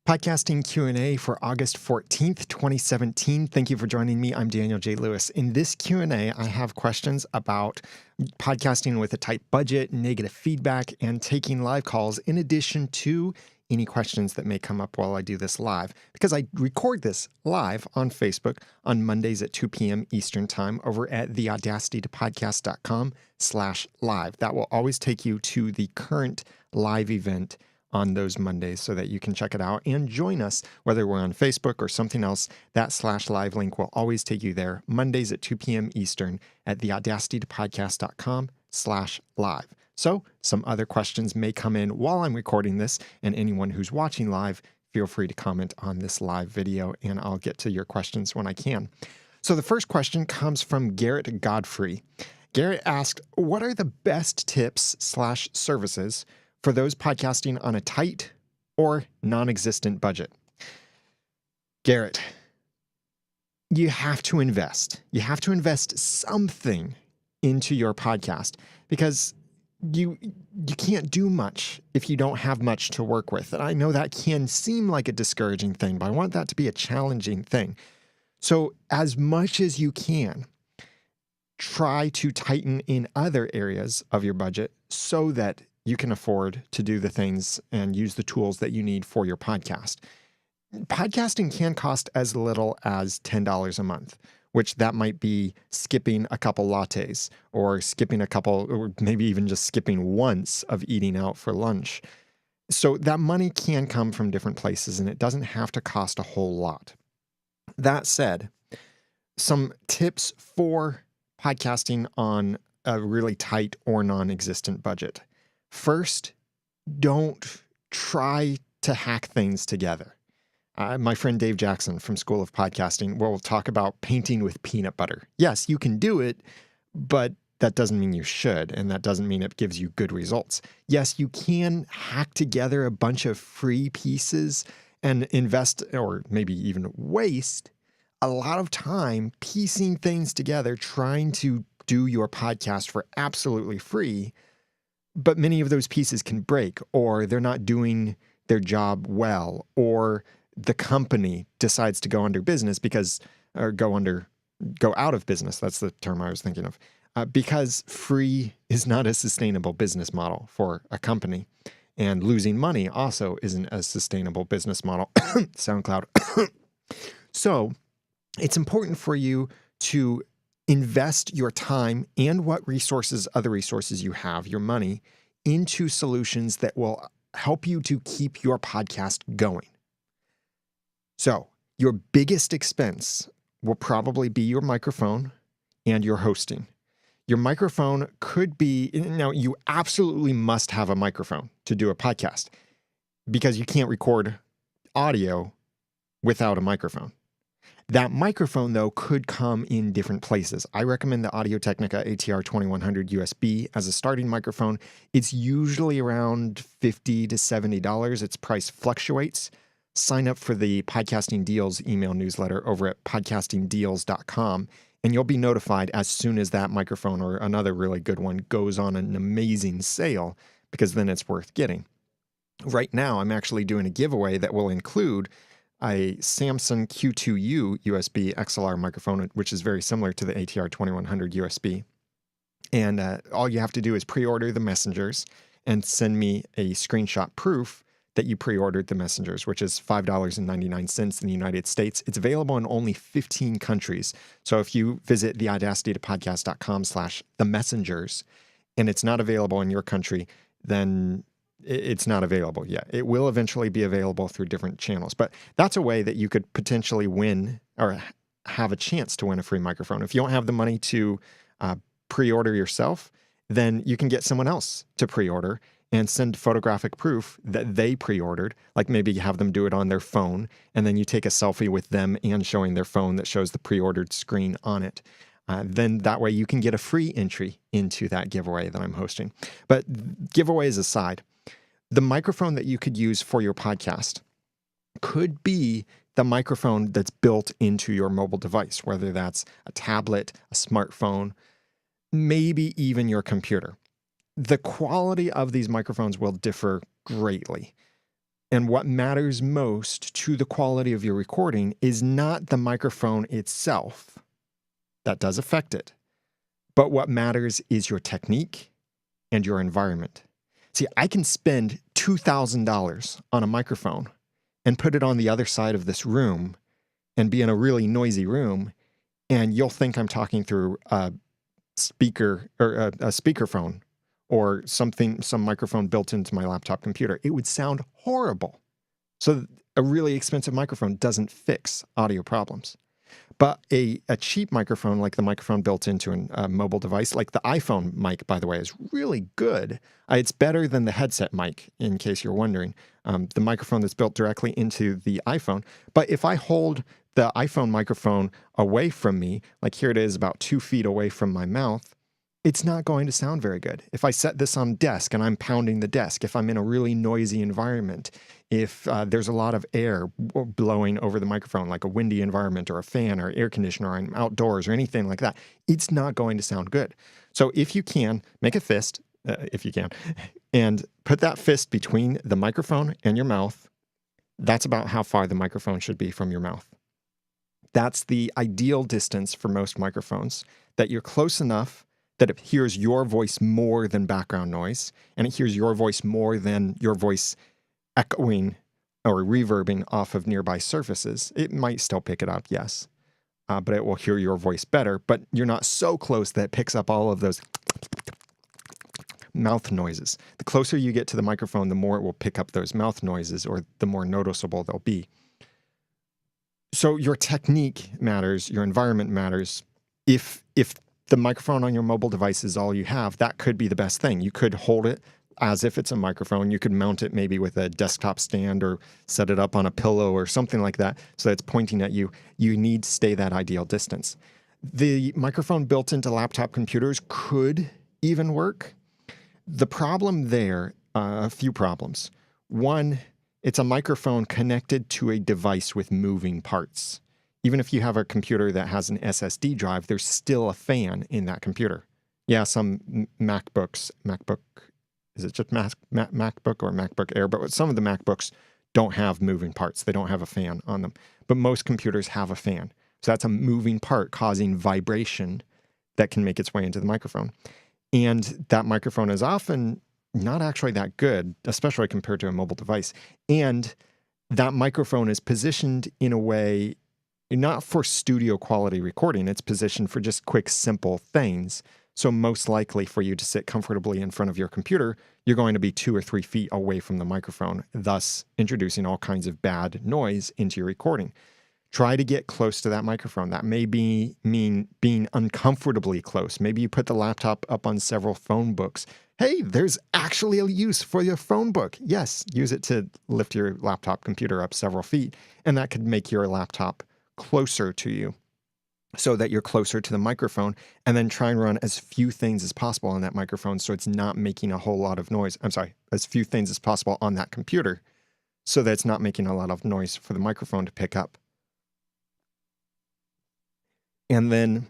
Podcasting Q&A for August 14th, 2017. Thank you for joining me. I'm Daniel J. Lewis. In this Q&A, I have questions about podcasting with a tight budget, negative feedback, and taking live calls, in addition to any questions that may come up while I do this live, because I record this live on Facebook on Mondays at 2 p.m. Eastern Time over at theaudacitytopodcast.com/live. That will always take you to the current live event on those Mondays so that you can check it out and join us, whether we're on Facebook or something else. That /live link will always take you there, Mondays at 2 p.m. Eastern at theaudacitytopodcast.com/live. So some other questions may come in while I'm recording this, and anyone who's watching live, feel free to comment on this live video and I'll get to your questions when I can. So the first question comes from Garret Godfrey. Garret asked, what are the best tips/services for those podcasting on a tight or non-existent budget? Garret, you have to invest. You have to invest something into your podcast because you can't do much if you don't have much to work with. And I know that can seem like a discouraging thing, but I want that to be a challenging thing. So as much as you can, try to tighten in other areas of your budget so that you can afford to do the things and use the tools that you need for your podcast. Podcasting can cost as little as $10 a month, which that might be skipping a couple lattes or skipping a couple, or maybe even just skipping once of eating out for lunch. So that money can come from different places and it doesn't have to cost a whole lot. That said, some tips for podcasting on a really tight or non-existent budget. First, don't try to hack things together. My friend Dave Jackson from School of Podcasting will talk about painting with peanut butter. Yes, you can do it, but that doesn't mean you should, and that doesn't mean it gives you good results. Yes, you can hack together a bunch of free pieces and invest, or maybe even waste, a lot of time piecing things together, trying to do your podcast for absolutely free. But many of those pieces can break, or they're not doing their job well, or the company decides to go under business go out of business. That's the term I was thinking of. Because free is not a sustainable business model for a company, and losing money also isn't a sustainable business model. SoundCloud. So it's important for you to invest your time and what other resources you have, your money, into solutions that will help you to keep your podcast going. So your biggest expense will probably be your microphone and your hosting. Your microphone could be, now you absolutely must have a microphone to do a podcast because you can't record audio without a microphone. That microphone, though, could come in different places. I recommend the Audio-Technica ATR 2100 USB as a starting microphone. It's usually around $50 to $70. Its price fluctuates. Sign up for the Podcasting Deals email newsletter over at podcastingdeals.com, and you'll be notified as soon as that microphone or another really good one goes on an amazing sale, because then it's worth getting. Right now, I'm actually doing a giveaway that will include a Samson Q2U USB XLR microphone, which is very similar to the ATR 2100 USB. And all you have to do is pre-order the messengers and send me a screenshot proof that you pre-ordered the messengers, which is $5.99 in the United States. It's available in only 15 countries. So if you visit theaudacitytopodcast.com/themessengers and it's not available in your country, then it's not available yet. It will eventually be available through different channels, but that's a way that you could potentially win or have a chance to win a free microphone. If you don't have the money to pre-order yourself, then you can get someone else to pre-order and send photographic proof that they pre-ordered. Like maybe you have them do it on their phone, and then you take a selfie with them and showing their phone that shows the pre-ordered screen on it. Then that way you can get a free entry into that giveaway that I'm hosting. But giveaways aside, the microphone that you could use for your podcast could be the microphone that's built into your mobile device, whether that's a tablet, a smartphone, maybe even your computer. The quality of these microphones will differ greatly. And what matters most to the quality of your recording is not the microphone itself. That does affect it. But what matters is your technique and your environment. See, I can spend $2,000 on a microphone and put it on the other side of this room and be in a really noisy room, and you'll think I'm talking through a speaker or a speakerphone or some microphone built into my laptop computer. It would sound horrible. So a really expensive microphone doesn't fix audio problems. But a cheap microphone, like the microphone built into a mobile device, like the iPhone mic, by the way, is really good. It's better than the headset mic, in case you're wondering. The microphone that's built directly into the iPhone. But if I hold the iPhone microphone away from me, like here it is about 2 feet away from my mouth, it's not going to sound very good. If I set this on desk and I'm pounding the desk, if I'm in a really noisy environment, if there's a lot of air blowing over the microphone, like a windy environment or a fan or air conditioner, or I'm outdoors or anything like that, it's not going to sound good. So if you can, make a fist, if you can, and put that fist between the microphone and your mouth. That's about how far the microphone should be from your mouth. That's the ideal distance for most microphones, that you're close enough that it hears your voice more than background noise, and it hears your voice more than your voice echoing or reverbing off of nearby surfaces. It might still pick it up, yes, but it will hear your voice better, but you're not so close that it picks up all of those mouth noises. The closer you get to the microphone, the more it will pick up those mouth noises, or the more noticeable they'll be. So your technique matters, your environment matters. If the microphone on your mobile device is all you have, that could be the best thing. You could hold it as if it's a microphone. You could mount it maybe with a desktop stand or set it up on a pillow or something like that so that it's pointing at you. You need to stay that ideal distance. The microphone built into laptop computers could even work. The problem there, a few problems. One, it's a microphone connected to a device with moving parts. Even if you have a computer that has an SSD drive, there's still a fan in that computer. Yeah, some MacBooks, is it just MacBook or MacBook Air? But some of the MacBooks don't have moving parts. They don't have a fan on them. But most computers have a fan. So that's a moving part causing vibration that can make its way into the microphone. And that microphone is often not actually that good, especially compared to a mobile device. And that microphone is positioned in a way not for studio quality recording. It's positioned for just quick, simple things. So most likely for you to sit comfortably in front of your computer, you're going to be 2 or 3 feet away from the microphone, thus introducing all kinds of bad noise into your recording. Try to get close to that microphone. That may mean being uncomfortably close. Maybe you put the laptop up on several phone books. Hey, there's actually a use for your phone book. Yes, use it to lift your laptop computer up several feet, and that could make your laptop closer to you so that you're closer to the microphone, and then try and run as few things as possible on that microphone so it's not making a whole lot of noise. I'm sorry, as few things as possible on that computer so that it's not making a lot of noise for the microphone to pick up. And then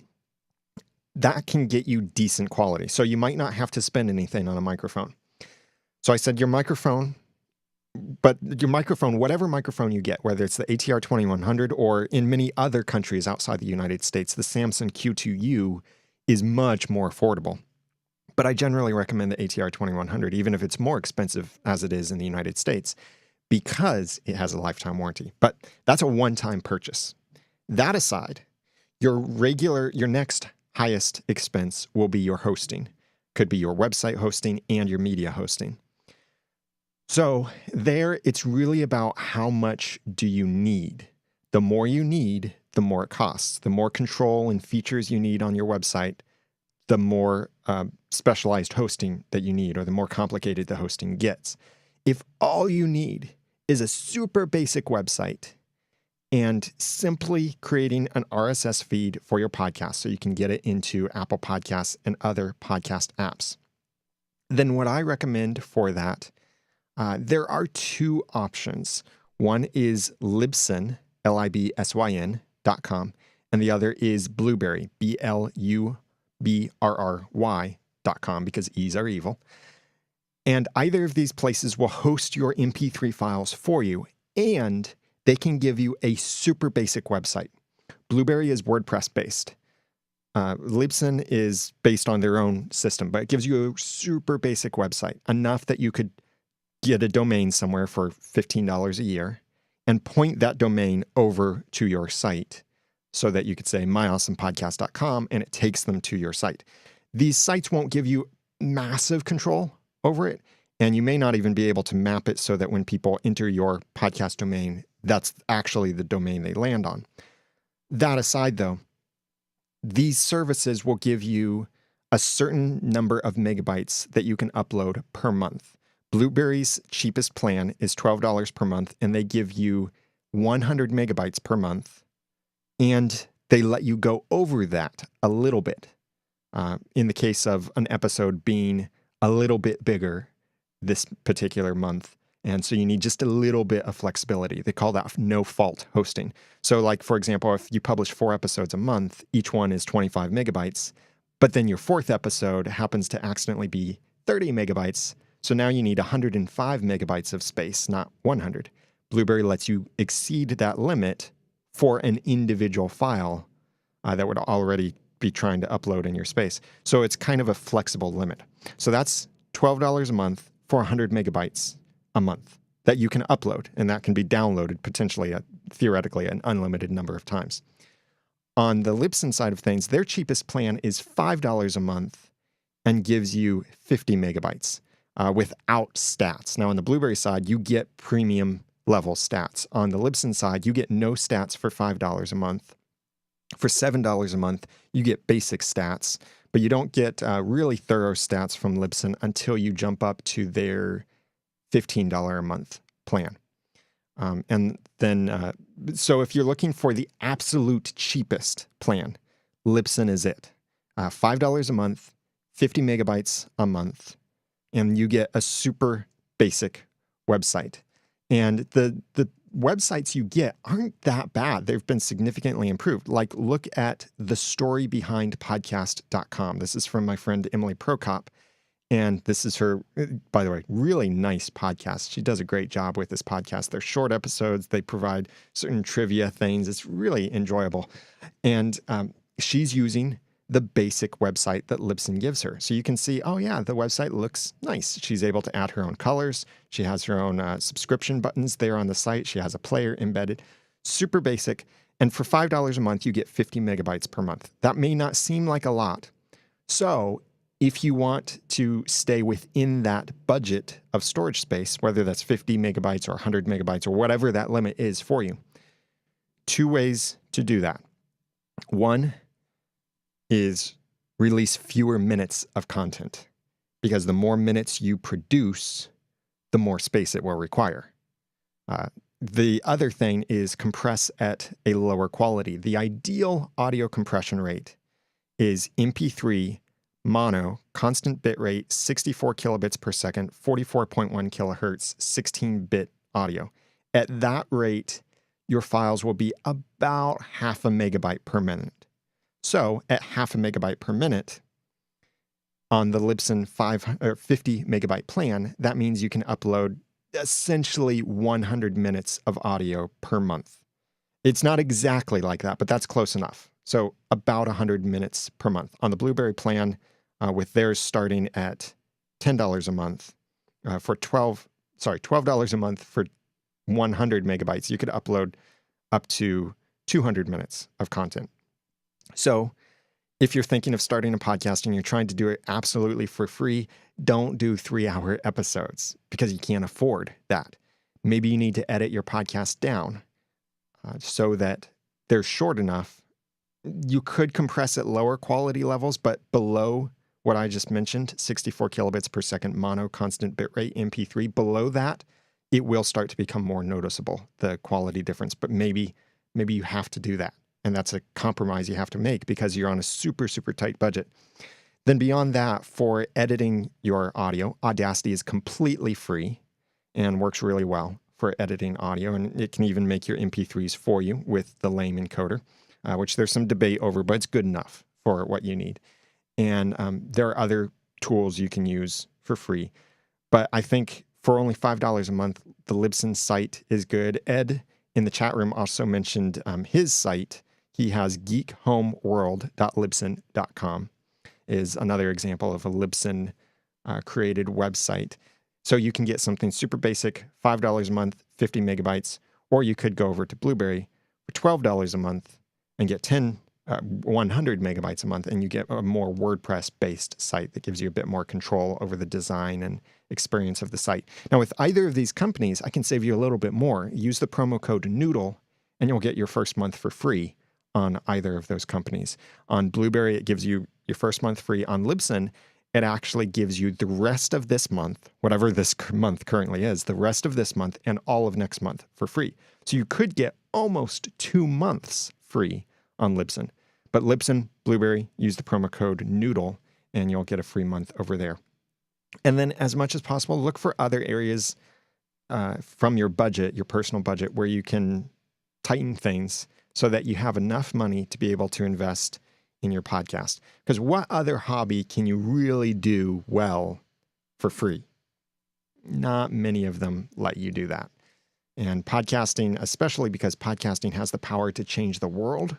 that can get you decent quality. So you might not have to spend anything on a microphone. So I said your microphone, but your microphone, whatever microphone you get, whether it's the ATR 2100 or in many other countries outside the United States, the Samson Q2U is much more affordable. But I generally recommend the ATR 2100, even if it's more expensive as it is in the United States, because it has a lifetime warranty. But that's a one-time purchase. That aside, your next highest expense will be your hosting. Could be your website hosting and your media hosting. So there, it's really about how much do you need. The more you need, the more it costs. The more control and features you need on your website, the more specialized hosting that you need, or the more complicated the hosting gets. If all you need is a super basic website and simply creating an RSS feed for your podcast so you can get it into Apple Podcasts and other podcast apps, then what I recommend for that, there are two options. One is Libsyn, Libsyn.com, and the other is Blubrry, Blubrry.com, because E's are evil. And either of these places will host your MP3 files for you, and they can give you a super basic website. Blubrry is WordPress based. Libsyn is based on their own system, but it gives you a super basic website, enough that you could get a domain somewhere for $15 a year and point that domain over to your site so that you could say myawesomepodcast.com and it takes them to your site. These sites won't give you massive control over it, and you may not even be able to map it so that when people enter your podcast domain, that's actually the domain they land on. That aside, though, these services will give you a certain number of megabytes that you can upload per month. Blubrry's cheapest plan is $12 per month, and they give you 100 megabytes per month, and they let you go over that a little bit. In the case of an episode being a little bit bigger this particular month, and so you need just a little bit of flexibility. They call that no-fault hosting. So like, for example, if you publish 4 episodes a month, each one is 25 megabytes, but then your 4th episode happens to accidentally be 30 megabytes, so now you need 105 megabytes of space, not 100. Blubrry lets you exceed that limit for an individual file that would already be trying to upload in your space. So it's kind of a flexible limit. So that's $12 a month for 100 megabytes a month that you can upload, and that can be downloaded potentially theoretically an unlimited number of times. On the Libsyn side of things, their cheapest plan is $5 a month and gives you 50 megabytes without stats. Now on the Blubrry side, you get premium level stats. On the Libsyn side, you get no stats for $5 a month. For $7 a month, you get basic stats, but you don't get really thorough stats from Libsyn until you jump up to their $15 a month plan. And then, so if you're looking for the absolute cheapest plan, Libsyn is it. $5 a month, 50 megabytes a month, and you get a super basic website. And the websites you get aren't that bad. They've been significantly improved. Like, look at the story behind podcast.com. This is from my friend Emily Prokop. And this is her, by the way, really nice podcast. She does a great job with this podcast. They're short episodes. They provide certain trivia things. It's really enjoyable. And she's using the basic website that Libsyn gives her. So you can see, oh yeah, the website looks nice. She's able to add her own colors. She has her own subscription buttons there on the site. She has a player embedded. Super basic. And for $5 a month, you get 50 megabytes per month. That may not seem like a lot. So if you want to stay within that budget of storage space, whether that's 50 megabytes or 100 megabytes or whatever that limit is for you, 2 ways to do that. One is release fewer minutes of content, because the more minutes you produce, the more space it will require. The other thing is compress at a lower quality. The ideal audio compression rate is MP3 mono, constant bit rate, 64 kilobits per second, 44.1 kilohertz, 16-bit audio. At that rate, your files will be about half a megabyte per minute. So at half a megabyte per minute on the Libsyn 50 megabyte plan, that means you can upload essentially 100 minutes of audio per month. It's not exactly like that, but that's close enough. So about 100 minutes per month. On the Blubrry plan, with theirs starting at $10 a month, for $12 a month for 100 megabytes, you could upload up to 200 minutes of content. So if you're thinking of starting a podcast and you're trying to do it absolutely for free, don't do 3-hour episodes because you can't afford that. Maybe you need to edit your podcast down so that they're short enough. You could compress at lower quality levels, but below what I just mentioned, 64 kilobits per second mono constant bitrate MP3, below that, it will start to become more noticeable, the quality difference. But maybe you have to do that. And that's a compromise you have to make because you're on a super, super tight budget. Then beyond that, for editing your audio, Audacity is completely free and works really well for editing audio. And it can even make your MP3s for you with the lame encoder, which there's some debate over, but it's good enough for what you need. And there are other tools you can use for free. But I think for only $5 a month, the Libsyn site is good. Ed in the chat room also mentioned his site. He has geekhomeworld.libsyn.com is another example of a Libsyn created website. So you can get something super basic, $5 a month, 50 megabytes, or you could go over to Blubrry for $12 a month and get 100 megabytes a month, and you get a more WordPress-based site that gives you a bit more control over the design and experience of the site. Now, with either of these companies, I can save you a little bit more. Use the promo code Noodle, and you'll get your first month for free on either of those companies. On Blubrry, it gives you your first month free. On Libsyn, it actually gives you the rest of this month, whatever this month currently is, the rest of this month and all of next month for free. So you could get almost 2 months free on Libsyn. But Libsyn, Blubrry, use the promo code Noodle, and you'll get a free month over there. And then as much as possible, look for other areas from your budget, your personal budget, where you can tighten things so that you have enough money to be able to invest in your podcast. Because what other hobby can you really do well for free? Not many of them let you do that. And podcasting, especially because podcasting has the power to change the world,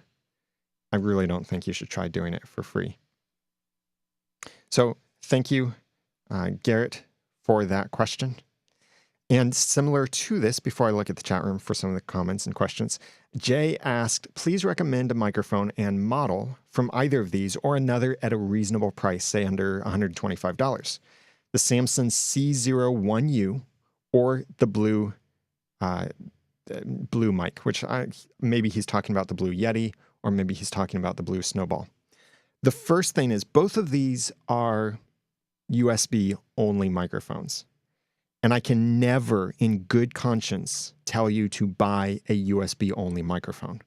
I really don't think you should try doing it for free. So thank you, Garrett, for that question. And similar to this, before I look at the chat room for some of the comments and questions, Jay asked, please recommend a microphone and model from either of these or another at a reasonable price, say under $125. The Samson C01U or the Blue mic, which maybe he's talking about the Blue Yeti, or maybe he's talking about the Blue Snowball. The first thing is both of these are USB-only microphones. And I can never, in good conscience, tell you to buy a USB-only microphone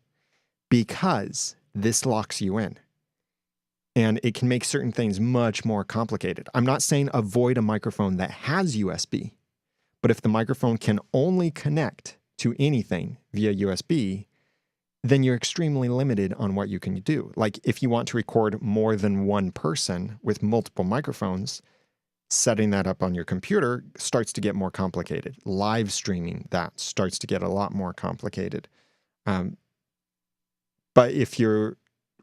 because this locks you in. And it can make certain things much more complicated. I'm not saying avoid a microphone that has USB, but if the microphone can only connect to anything via USB, then you're extremely limited on what you can do. Like if you want to record more than one person with multiple microphones, setting that up on your computer starts to get more complicated. Live streaming that starts to get a lot more complicated. But if you're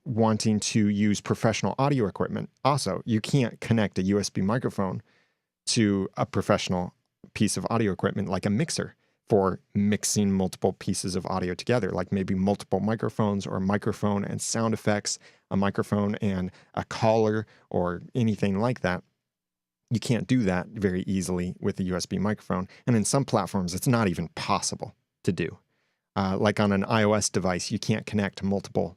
wanting to use professional audio equipment, also, you can't connect a USB microphone to a professional piece of audio equipment like a mixer for mixing multiple pieces of audio together, like maybe multiple microphones or a microphone and sound effects, a microphone and a collar or anything like that. You can't do that very easily with a USB microphone. And in some platforms, it's not even possible to do. Like on an iOS device, you can't connect multiple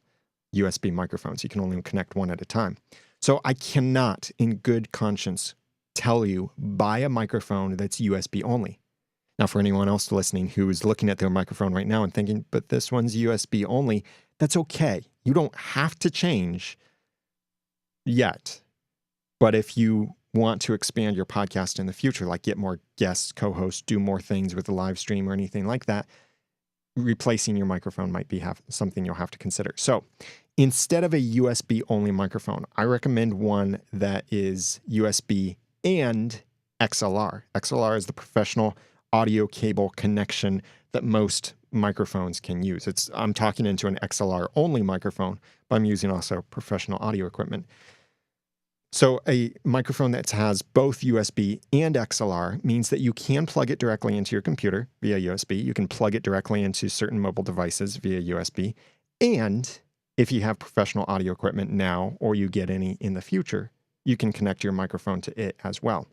USB microphones. You can only connect one at a time. So I cannot, in good conscience, tell you, buy a microphone that's USB only. Now, for anyone else listening who is looking at their microphone right now and thinking, but this one's USB only, that's okay. You don't have to change yet. But if you want to expand your podcast in the future, like get more guests, co-hosts, do more things with the live stream or anything like that, replacing your microphone might be something you'll have to consider. So instead of a USB-only microphone, I recommend one that is USB and XLR. XLR is the professional audio cable connection that most microphones can use. I'm talking into an XLR-only microphone, but I'm using also professional audio equipment. So a microphone that has both USB and XLR means that you can plug it directly into your computer via USB. You can plug it directly into certain mobile devices via USB. And if you have professional audio equipment now, or you get any in the future, you can connect your microphone to it as well.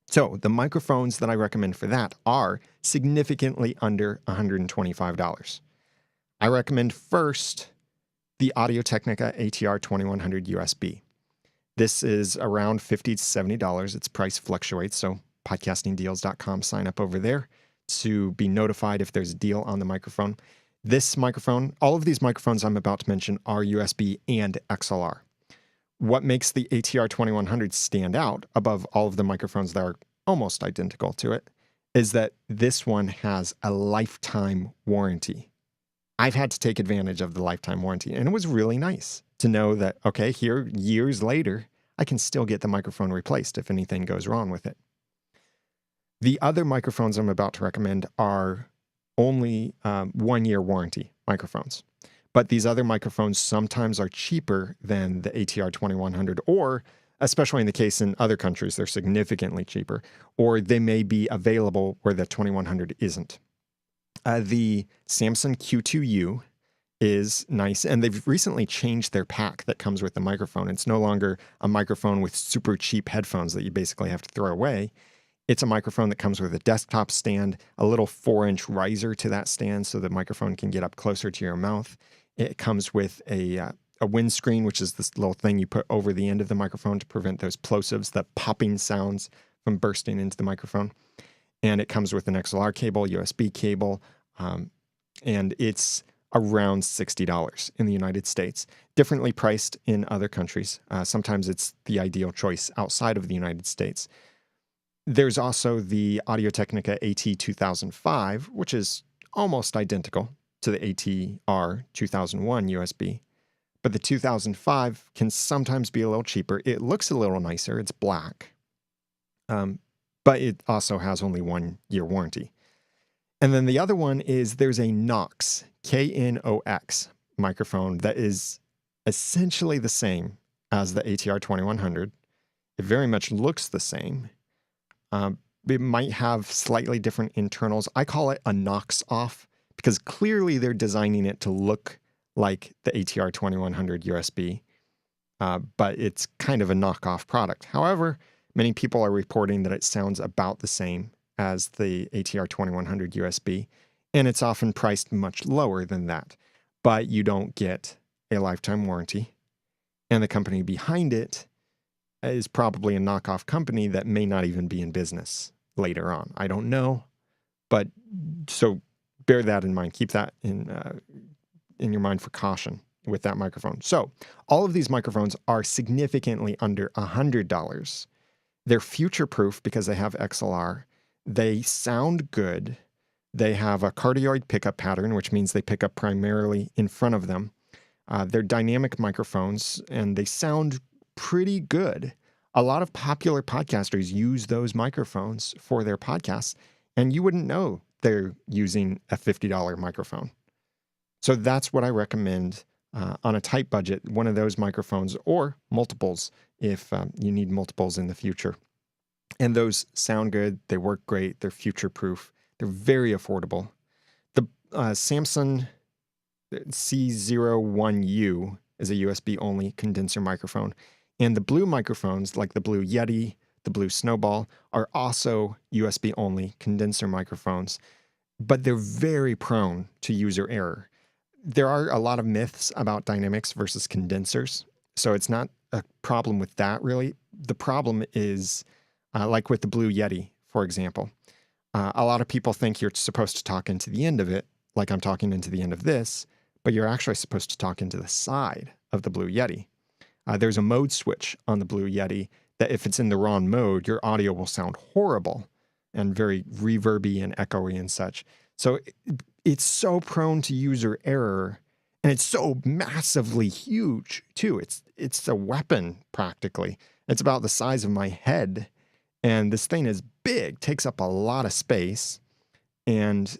So the microphones that I recommend for that are significantly under $125. I recommend first the Audio-Technica ATR 2100 USB. This is around $50 to $70. Its price fluctuates, so podcastingdeals.com, sign up over there to be notified if there's a deal on the microphone. This microphone, all of these microphones I'm about to mention are USB and XLR. What makes the ATR 2100 stand out above all of the microphones that are almost identical to it is that this one has a lifetime warranty. I've had to take advantage of the lifetime warranty, and it was really nice to know that, okay, here, years later, I can still get the microphone replaced if anything goes wrong with it. The other microphones I'm about to recommend are only 1-year warranty microphones. But these other microphones sometimes are cheaper than the ATR 2100, or especially in the case in other countries, they're significantly cheaper, or they may be available where the 2100 isn't. The Samson Q2U is nice, and they've recently changed their pack that comes with the microphone. It's no longer a microphone with super cheap headphones that you basically have to throw away. It's a microphone that comes with a desktop stand, a little 4-inch riser to that stand so the microphone can get up closer to your mouth. It comes with a windscreen, which is this little thing you put over the end of the microphone to prevent those plosives, the popping sounds from bursting into the microphone. And it comes with an XLR cable, USB cable, and it's around $60 in the United States. Differently priced in other countries. Sometimes it's the ideal choice outside of the United States. There's also the Audio-Technica AT2005, which is almost identical to the ATR 2001 USB. But the 2005 can sometimes be a little cheaper. It looks a little nicer. It's black. But it also has only 1-year warranty. And then the other one is there's a Knox, Knox microphone that is essentially the same as the ATR 2100. It very much looks the same. It might have slightly different internals. I call it a Knox off because clearly they're designing it to look like the ATR 2100 USB, but it's kind of a knockoff product. However, many people are reporting that it sounds about the same as the ATR 2100 USB, and it's often priced much lower than that. But you don't get a lifetime warranty, and the company behind it is probably a knockoff company that may not even be in business later on. I don't know, but so bear that in mind. Keep that in your mind for caution with that microphone. So all of these microphones are significantly under $100. They're future-proof because they have XLR. They sound good. They have a cardioid pickup pattern, which means they pick up primarily in front of them. They're dynamic microphones, and they sound pretty good. A lot of popular podcasters use those microphones for their podcasts, and you wouldn't know they're using a $50 microphone. So that's what I recommend on a tight budget, one of those microphones or multiples if you need multiples in the future. And those sound good. They work great. They're future-proof. They're very affordable. The Samson C01U is a USB-only condenser microphone. And the Blue microphones, like the Blue Yeti, the Blue Snowball, are also USB-only condenser microphones. But they're very prone to user error. There are a lot of myths about dynamics versus condensers. So it's not a problem with that, really. The problem is... like with the Blue Yeti, for example. A lot of people think you're supposed to talk into the end of it, like I'm talking into the end of this, but you're actually supposed to talk into the side of the Blue Yeti. There's a mode switch on the Blue Yeti that if it's in the wrong mode, your audio will sound horrible and very reverby and echoey and such. So it's so prone to user error, and it's so massively huge, too. It's a weapon, practically. It's about the size of my head. And this thing is big, takes up a lot of space, and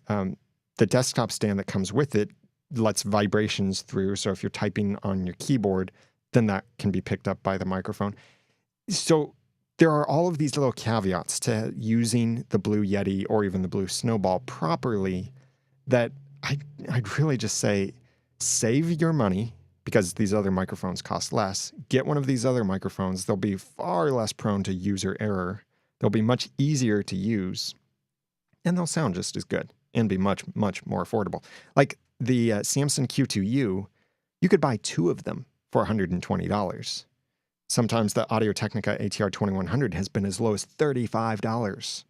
the desktop stand that comes with it lets vibrations through. So if you're typing on your keyboard, then that can be picked up by the microphone. So there are all of these little caveats to using the Blue Yeti or even the Blue Snowball properly that I'd really just say save your money because these other microphones cost less. Get one of these other microphones. They'll be far less prone to user error. They'll be much easier to use, and they'll sound just as good and be much, much more affordable. Like the Samson Q2U, you could buy 2 of them for $120. Sometimes the Audio-Technica ATR 2100 has been as low as $35.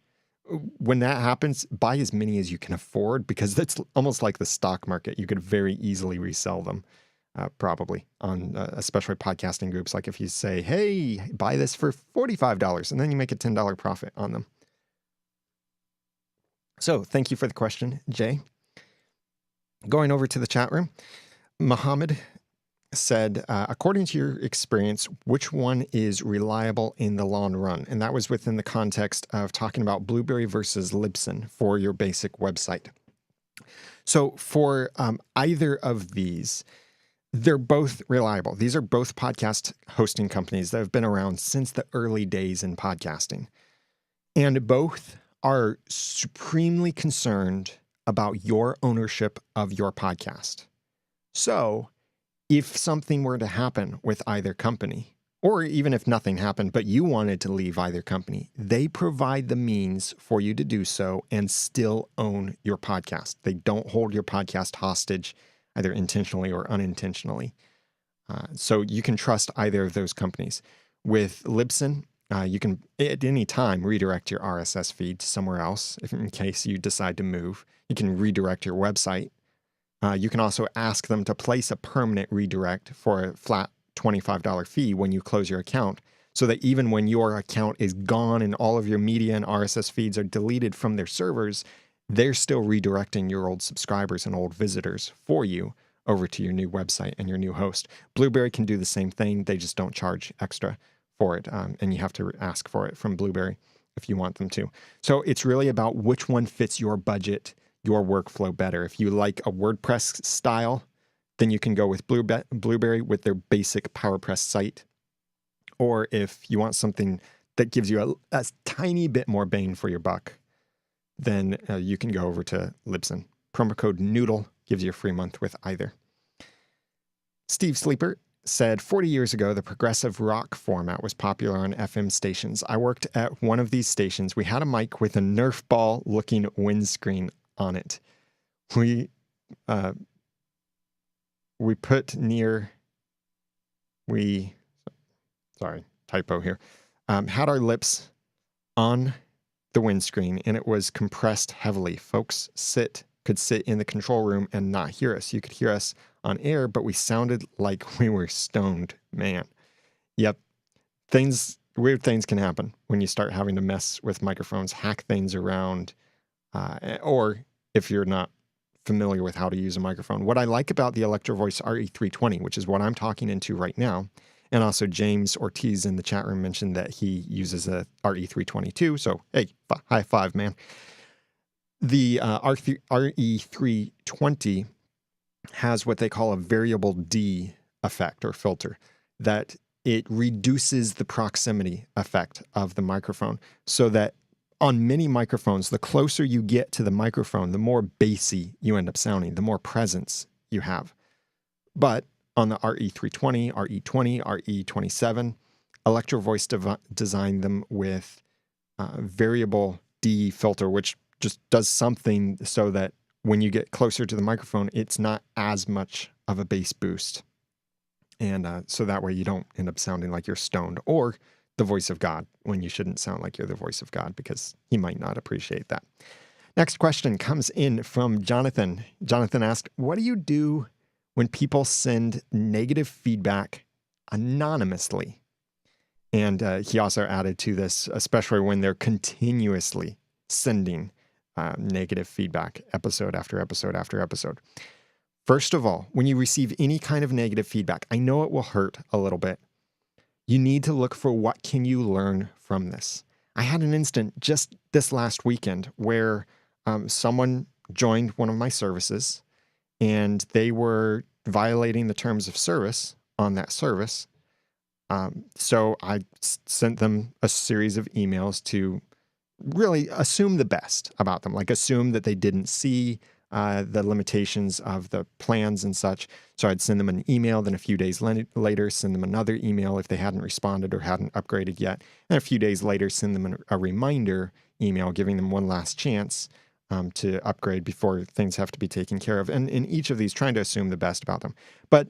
When that happens, buy as many as you can afford because that's almost like the stock market. You could very easily resell them. Probably on especially podcasting groups. Like if you say, hey, buy this for $45 and then you make a $10 profit on them. So thank you for the question, Jay. Going over to the chat room, Mohamed said, according to your experience, which one is reliable in the long run? And that was within the context of talking about Blubrry versus Libsyn for your basic website. So for either of these, they're both reliable. These are both podcast hosting companies that have been around since the early days in podcasting. And both are supremely concerned about your ownership of your podcast. So if something were to happen with either company, or even if nothing happened, but you wanted to leave either company, they provide the means for you to do so and still own your podcast. They don't hold your podcast hostage, either intentionally or unintentionally. So you can trust either of those companies. With Libsyn, you can at any time redirect your RSS feed to somewhere else if in case you decide to move. You can redirect your website. You can also ask them to place a permanent redirect for a flat $25 fee when you close your account, so that even when your account is gone and all of your media and RSS feeds are deleted from their servers, they're still redirecting your old subscribers and old visitors for you over to your new website and your new host. Blubrry can do the same thing. They just don't charge extra for it, and you have to ask for it from Blubrry if you want them to. So it's really about which one fits your budget, your workflow better. If you like a WordPress style, then you can go with Blubrry with their basic PowerPress site. Or if you want something that gives you a tiny bit more bang for your buck, then you can go over to Libsyn. Promo code Noodle gives you a free month with either. Steve Sleeper said, 40 years ago, the progressive rock format was popular on FM stations. I worked at one of these stations. We had a mic with a Nerf ball looking windscreen on it. We put near, sorry, typo here, had our lips on the windscreen and it was compressed heavily. Folks could sit in the control room and not hear us. You could hear us on air, but we sounded like we were stoned. Man. Yep. Weird things can happen when you start having to mess with microphones, hack things around, or if you're not familiar with how to use a microphone. What I like about the Electro Voice RE320, which is what I'm talking into right now, and also James Ortiz in the chat room mentioned that he uses a RE322. So, hey, high five, man. The RE320 has what they call a variable D effect or filter, that it reduces the proximity effect of the microphone so that on many microphones, the closer you get to the microphone, the more bassy you end up sounding, the more presence you have. But on the RE320, RE20, RE27, Electro Voice designed them with variable D filter, which just does something so that when you get closer to the microphone, it's not as much of a bass boost. And so that way you don't end up sounding like you're stoned or the voice of God when you shouldn't sound like you're the voice of God, because he might not appreciate that. Next question comes in from Jonathan. Jonathan asked, what do you do when people send negative feedback anonymously? And he also added to this, especially when they're continuously sending negative feedback episode after episode after episode. First of all, when you receive any kind of negative feedback, I know it will hurt a little bit. You need to look for what can you learn from this. I had an instant just this last weekend where someone joined one of my services and they were violating the terms of service on that service. So I sent them a series of emails to really assume the best about them, like assume that they didn't see the limitations of the plans and such. So I'd send them an email, then a few days later, send them another email if they hadn't responded or hadn't upgraded yet. And a few days later, send them a reminder email, giving them one last chance to upgrade before things have to be taken care of. And in each of these, trying to assume the best about them. But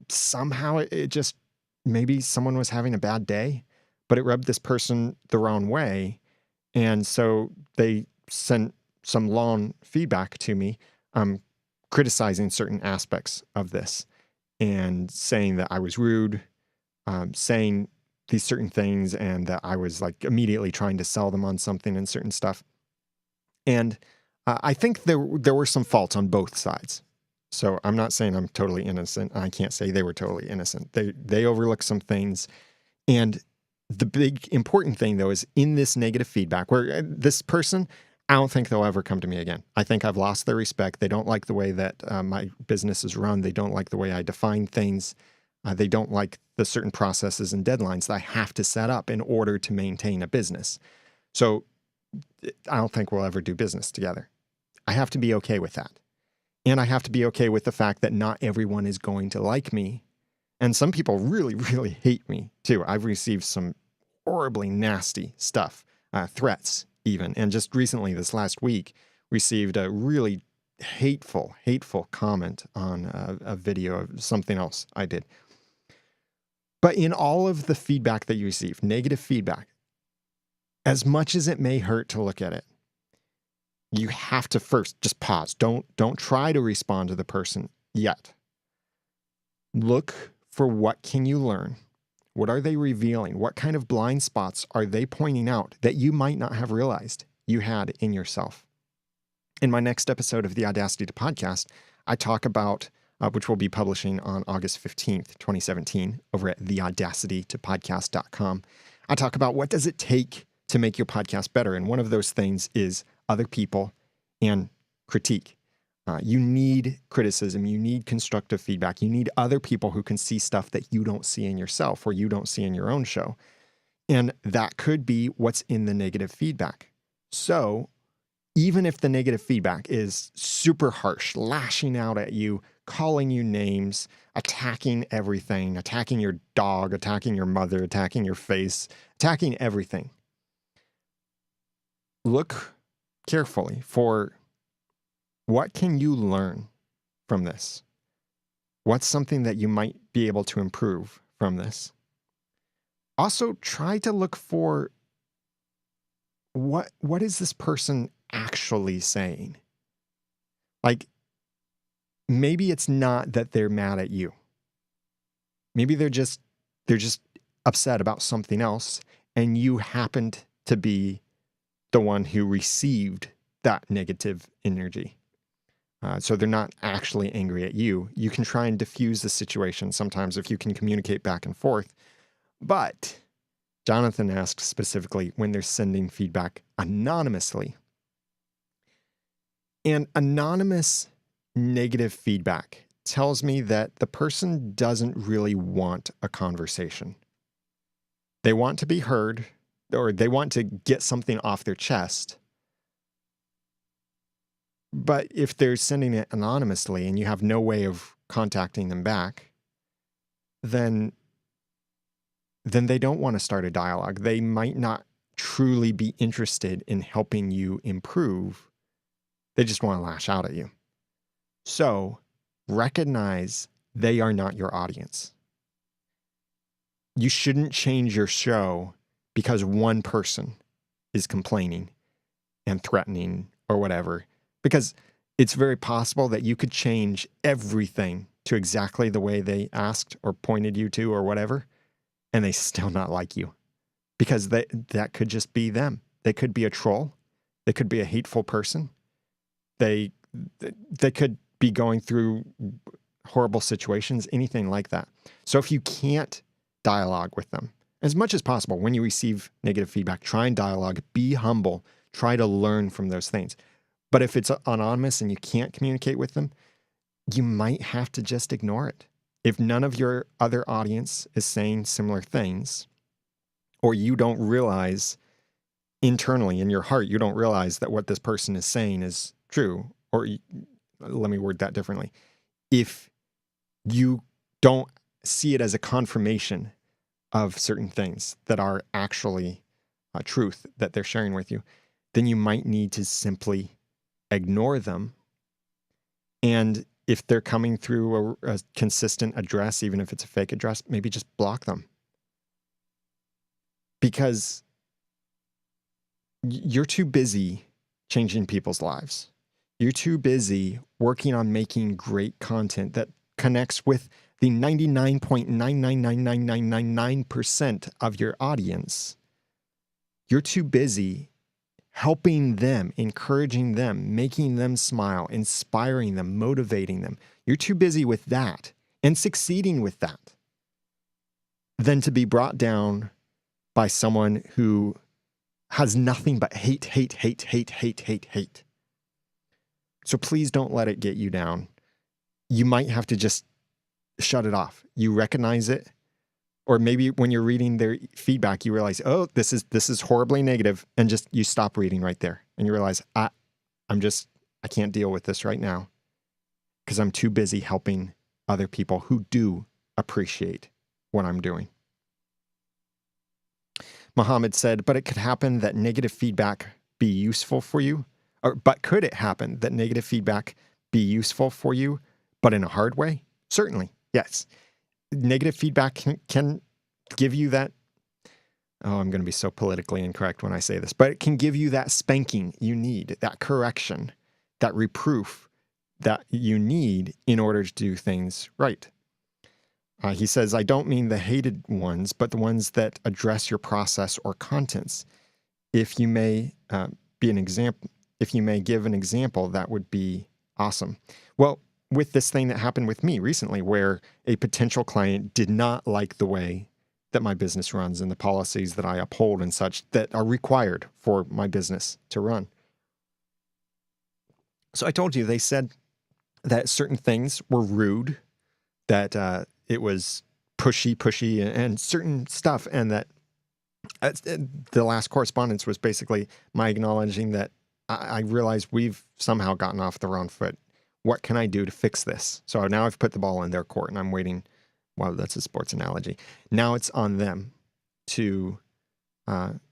somehow it just, maybe someone was having a bad day, but it rubbed this person the wrong way. And so they sent some long feedback to me, criticizing certain aspects of this and saying that I was rude, saying these certain things, and that I was like immediately trying to sell them on something and certain stuff. And I think there were some faults on both sides. So I'm not saying I'm totally innocent. I can't say they were totally innocent. They overlooked some things. And the big important thing, though, is in this negative feedback where this person, I don't think they'll ever come to me again. I think I've lost their respect. They don't like the way that my business is run. They don't like the way I define things. They don't like the certain processes and deadlines that I have to set up in order to maintain a business. So I don't think we'll ever do business together. I have to be okay with that. And I have to be okay with the fact that not everyone is going to like me. And some people really, really hate me too. I've received some horribly nasty stuff, threats even. And just recently, this last week, received a really hateful comment on a video of something else I did. But in all of the feedback that you receive, negative feedback, as much as it may hurt to look at it, you have to first just pause. Don't try to respond to the person yet. Look for what can you learn. What are they revealing? What kind of blind spots are they pointing out that you might not have realized you had in yourself? In my next episode of the Audacity to Podcast, I talk about, which we'll be publishing on August 15th, 2017, over at theaudacitytopodcast.com. I talk about what does it take to make your podcast better. And one of those things is other people and critique. You need criticism. You need constructive feedback. You need other people who can see stuff that you don't see in yourself or you don't see in your own show. And that could be what's in the negative feedback. So even if the negative feedback is super harsh, lashing out at you, calling you names, attacking everything, attacking your dog, attacking your mother, attacking your face, attacking everything, look carefully for what can you learn from this? What's something that you might be able to improve from this? Also, try to look for what is this person actually saying? Like, maybe it's not that they're mad at you. Maybe they're just upset about something else, and you happened to be the one who received that negative energy. So they're not actually angry at you. You can try and diffuse the situation sometimes if you can communicate back and forth. But Jonathan asked specifically when they're sending feedback anonymously. And anonymous negative feedback tells me that the person doesn't really want a conversation. They want to be heard, or they want to get something off their chest. But if they're sending it anonymously and you have no way of contacting them back, then they don't want to start a dialogue. They might not truly be interested in helping you improve. They just want to lash out at you. So recognize they are not your audience. You shouldn't change your show because one person is complaining and threatening or whatever. Because it's very possible that you could change everything to exactly the way they asked or pointed you to or whatever, and they still not like you. Because that could just be them. They could be a troll. They could be a hateful person. They could be going through horrible situations, anything like that. So if you can't dialogue with them, as much as possible, when you receive negative feedback, try and dialogue, be humble, try to learn from those things. But if it's anonymous and you can't communicate with them, you might have to just ignore it. If none of your other audience is saying similar things, or you don't realize internally in your heart, you don't realize that what this person is saying is true, or let me word that differently. If you don't see it as a confirmation of certain things that are actually a truth that they're sharing with you, then you might need to simply ignore them. And if they're coming through a consistent address, even if it's a fake address, maybe just block them. Because you're too busy changing people's lives. You're too busy working on making great content that connects with the 99.999999% of your audience. You're too busy helping them, encouraging them, making them smile, inspiring them, motivating them. You're too busy with that and succeeding with that than to be brought down by someone who has nothing but hate, hate, hate, hate, hate, hate, hate. So please don't let it get you down. You might have to just shut it off. You recognize it, or maybe when you're reading their feedback, you realize, oh, this is horribly negative, and just you stop reading right there, and you realize, I can't deal with this right now because I'm too busy helping other people who do appreciate what I'm doing. Mohamed said, but it could happen that negative feedback be useful for you? But could it happen that negative feedback be useful for you, but in a hard way? Certainly, yes. Negative feedback can give you that, oh, I'm going to be so politically incorrect when I say this, but it can give you that spanking you need, that correction, that reproof that you need in order to do things right. He says, I don't mean the hated ones, but the ones that address your process or contents. If you may give an example, that would be awesome. Well, with this thing that happened with me recently, where a potential client did not like the way that my business runs and the policies that I uphold and such that are required for my business to run. So I told you, they said that certain things were rude, that it was pushy, and certain stuff, and that the last correspondence was basically my acknowledging that I realize we've somehow gotten off the wrong foot. What can I do to fix this? So now I've put the ball in their court, and I'm waiting. Well, that's a sports analogy. Now it's on them to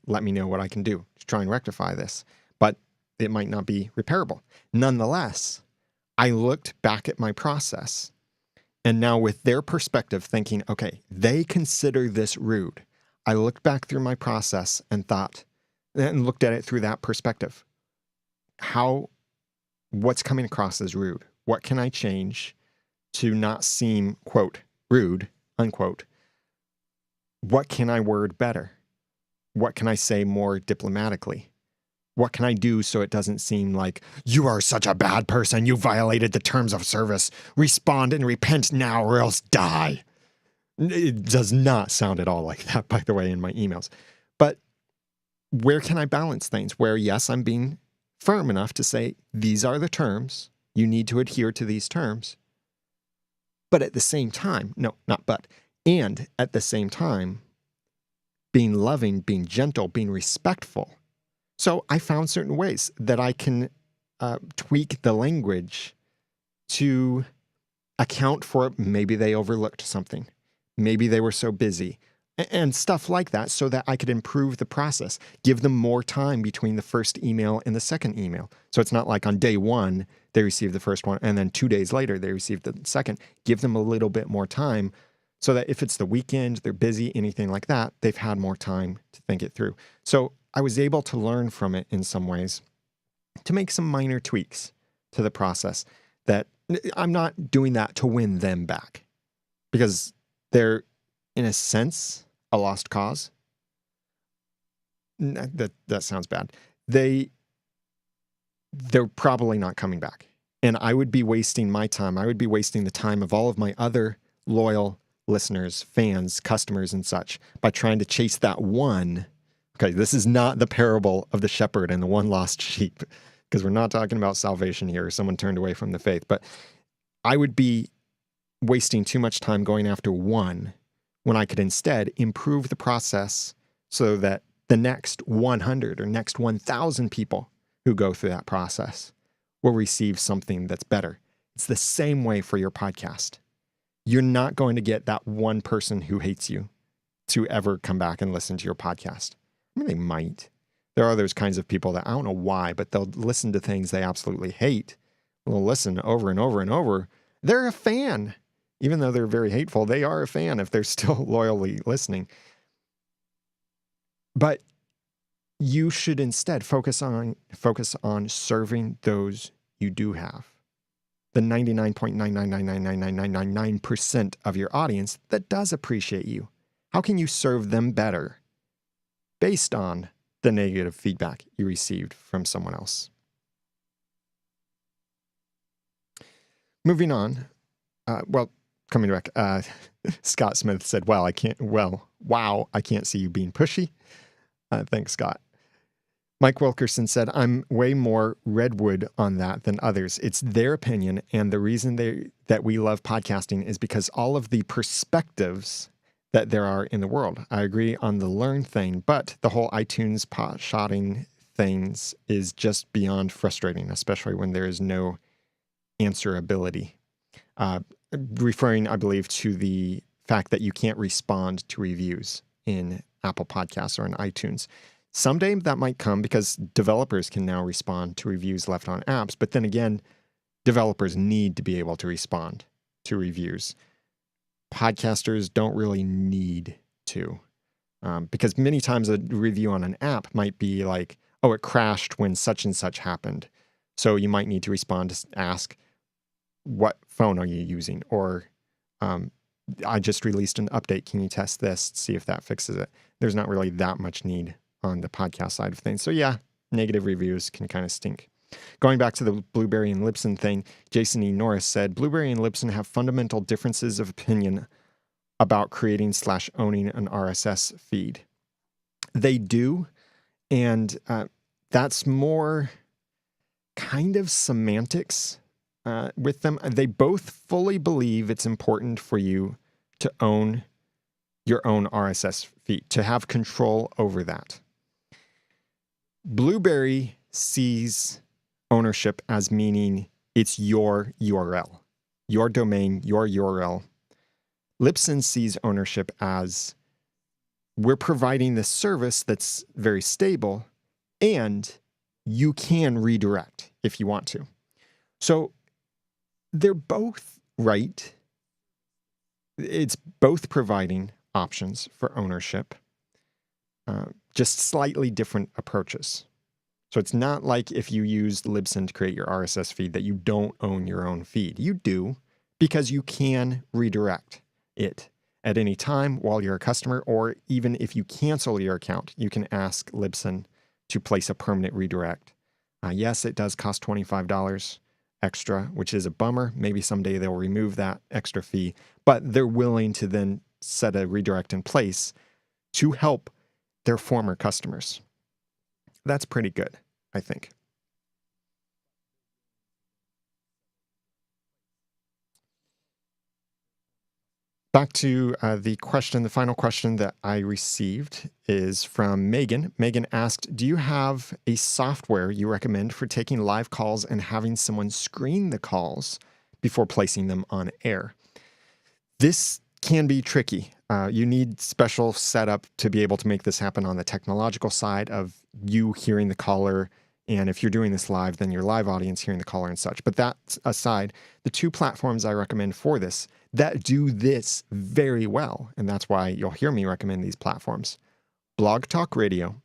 let me know what I can do to try and rectify this. But it might not be repairable. Nonetheless, I looked back at my process, and now with their perspective thinking, okay, they consider this rude. I looked back through my process and thought, and looked at it through that perspective. What's coming across as rude? What can I change to not seem, quote, rude, unquote? What can I word better? What can I say more diplomatically? What can I do so it doesn't seem like, you are such a bad person, you violated the terms of service, respond and repent now or else die? It does not sound at all like that, by the way, in my emails. But where can I balance things? Where, yes, I'm being firm enough to say, these are the terms, you need to adhere to these terms. But at the same time, no, not but, and at the same time, being loving, being gentle, being respectful. So I found certain ways that I can tweak the language to account for maybe they overlooked something. Maybe they were so busy and stuff like that, so that I could improve the process, give them more time between the first email and the second email. So it's not like on day one, they received the first one, and then 2 days later, they received the second. Give them a little bit more time so that if it's the weekend, they're busy, anything like that, they've had more time to think it through. So I was able to learn from it in some ways to make some minor tweaks to the process, that I'm not doing that to win them back, because they're, in a sense, a lost cause. That sounds bad. They're probably not coming back. And I would be wasting my time. I would be wasting the time of all of my other loyal listeners, fans, customers, and such by trying to chase that one. Okay, this is not the parable of the shepherd and the one lost sheep, because we're not talking about salvation here. Someone turned away from the faith. But I would be wasting too much time going after one when I could instead improve the process so that the next 100 or next 1,000 people who go through that process will receive something that's better. It's the same way for your podcast. You're not going to get that one person who hates you to ever come back and listen to your podcast. I mean, they might. There are those kinds of people that I don't know why, but they'll listen to things they absolutely hate. They'll listen over and over and over. They're a fan. Even though they're very hateful, they are a fan if they're still loyally listening. But you should instead focus on serving those you do have. The 99.9999999% of your audience that does appreciate you. How can you serve them better based on the negative feedback you received from someone else. Moving on, coming back, Scott Smith said, wow, I can't see you being pushy. Thanks, Scott. Mike Wilkerson said, I'm way more redwood on that than others. It's their opinion, and the reason that we love podcasting is because all of the perspectives that there are in the world. I agree on the learn thing, but the whole iTunes pot-shotting things is just beyond frustrating, especially when there is no answerability. Referring, I believe, to the fact that you can't respond to reviews in Apple Podcasts or in iTunes. Someday that might come because developers can now respond to reviews left on apps. But then again, developers need to be able to respond to reviews. Podcasters don't really need to, because many times a review on an app might be like, oh, it crashed when such and such happened. So you might need to respond to ask, what phone are you using? Or I just released an update. Can you test this? See if that fixes it. There's not really that much need on the podcast side of things. So yeah, negative reviews can kind of stink. Going back to the Blubrry and Libsyn thing, Jason E. Norris said, Blubrry and Libsyn have fundamental differences of opinion about creating/owning an RSS feed. They do, and that's more kind of semantics with them. They both fully believe it's important for you to own your own RSS feed, to have control over that. Blubrry sees ownership as meaning it's your URL, your domain, your URL. Libsyn sees ownership as we're providing this service that's very stable and you can redirect if you want to. So they're both right. It's both providing options for ownership, just slightly different approaches. So it's not like if you used Libsyn to create your RSS feed that you don't own your own feed. You do, because you can redirect it at any time while you're a customer, or even if you cancel your account, you can ask Libsyn to place a permanent redirect. Yes, it does cost $25 extra, which is a bummer. Maybe someday they'll remove that extra fee, but they're willing to then set a redirect in place to help their former customers. That's pretty good, I think. Back to the final question that I received is from Megan. Megan asked, do you have a software you recommend for taking live calls and having someone screen the calls before placing them on air? This can be tricky. You need special setup to be able to make this happen on the technological side of you hearing the caller. And if you're doing this live, then your live audience hearing the caller and such. But that aside, the two platforms I recommend for this that do this very well, and that's why you'll hear me recommend these platforms, Blog Talk Radio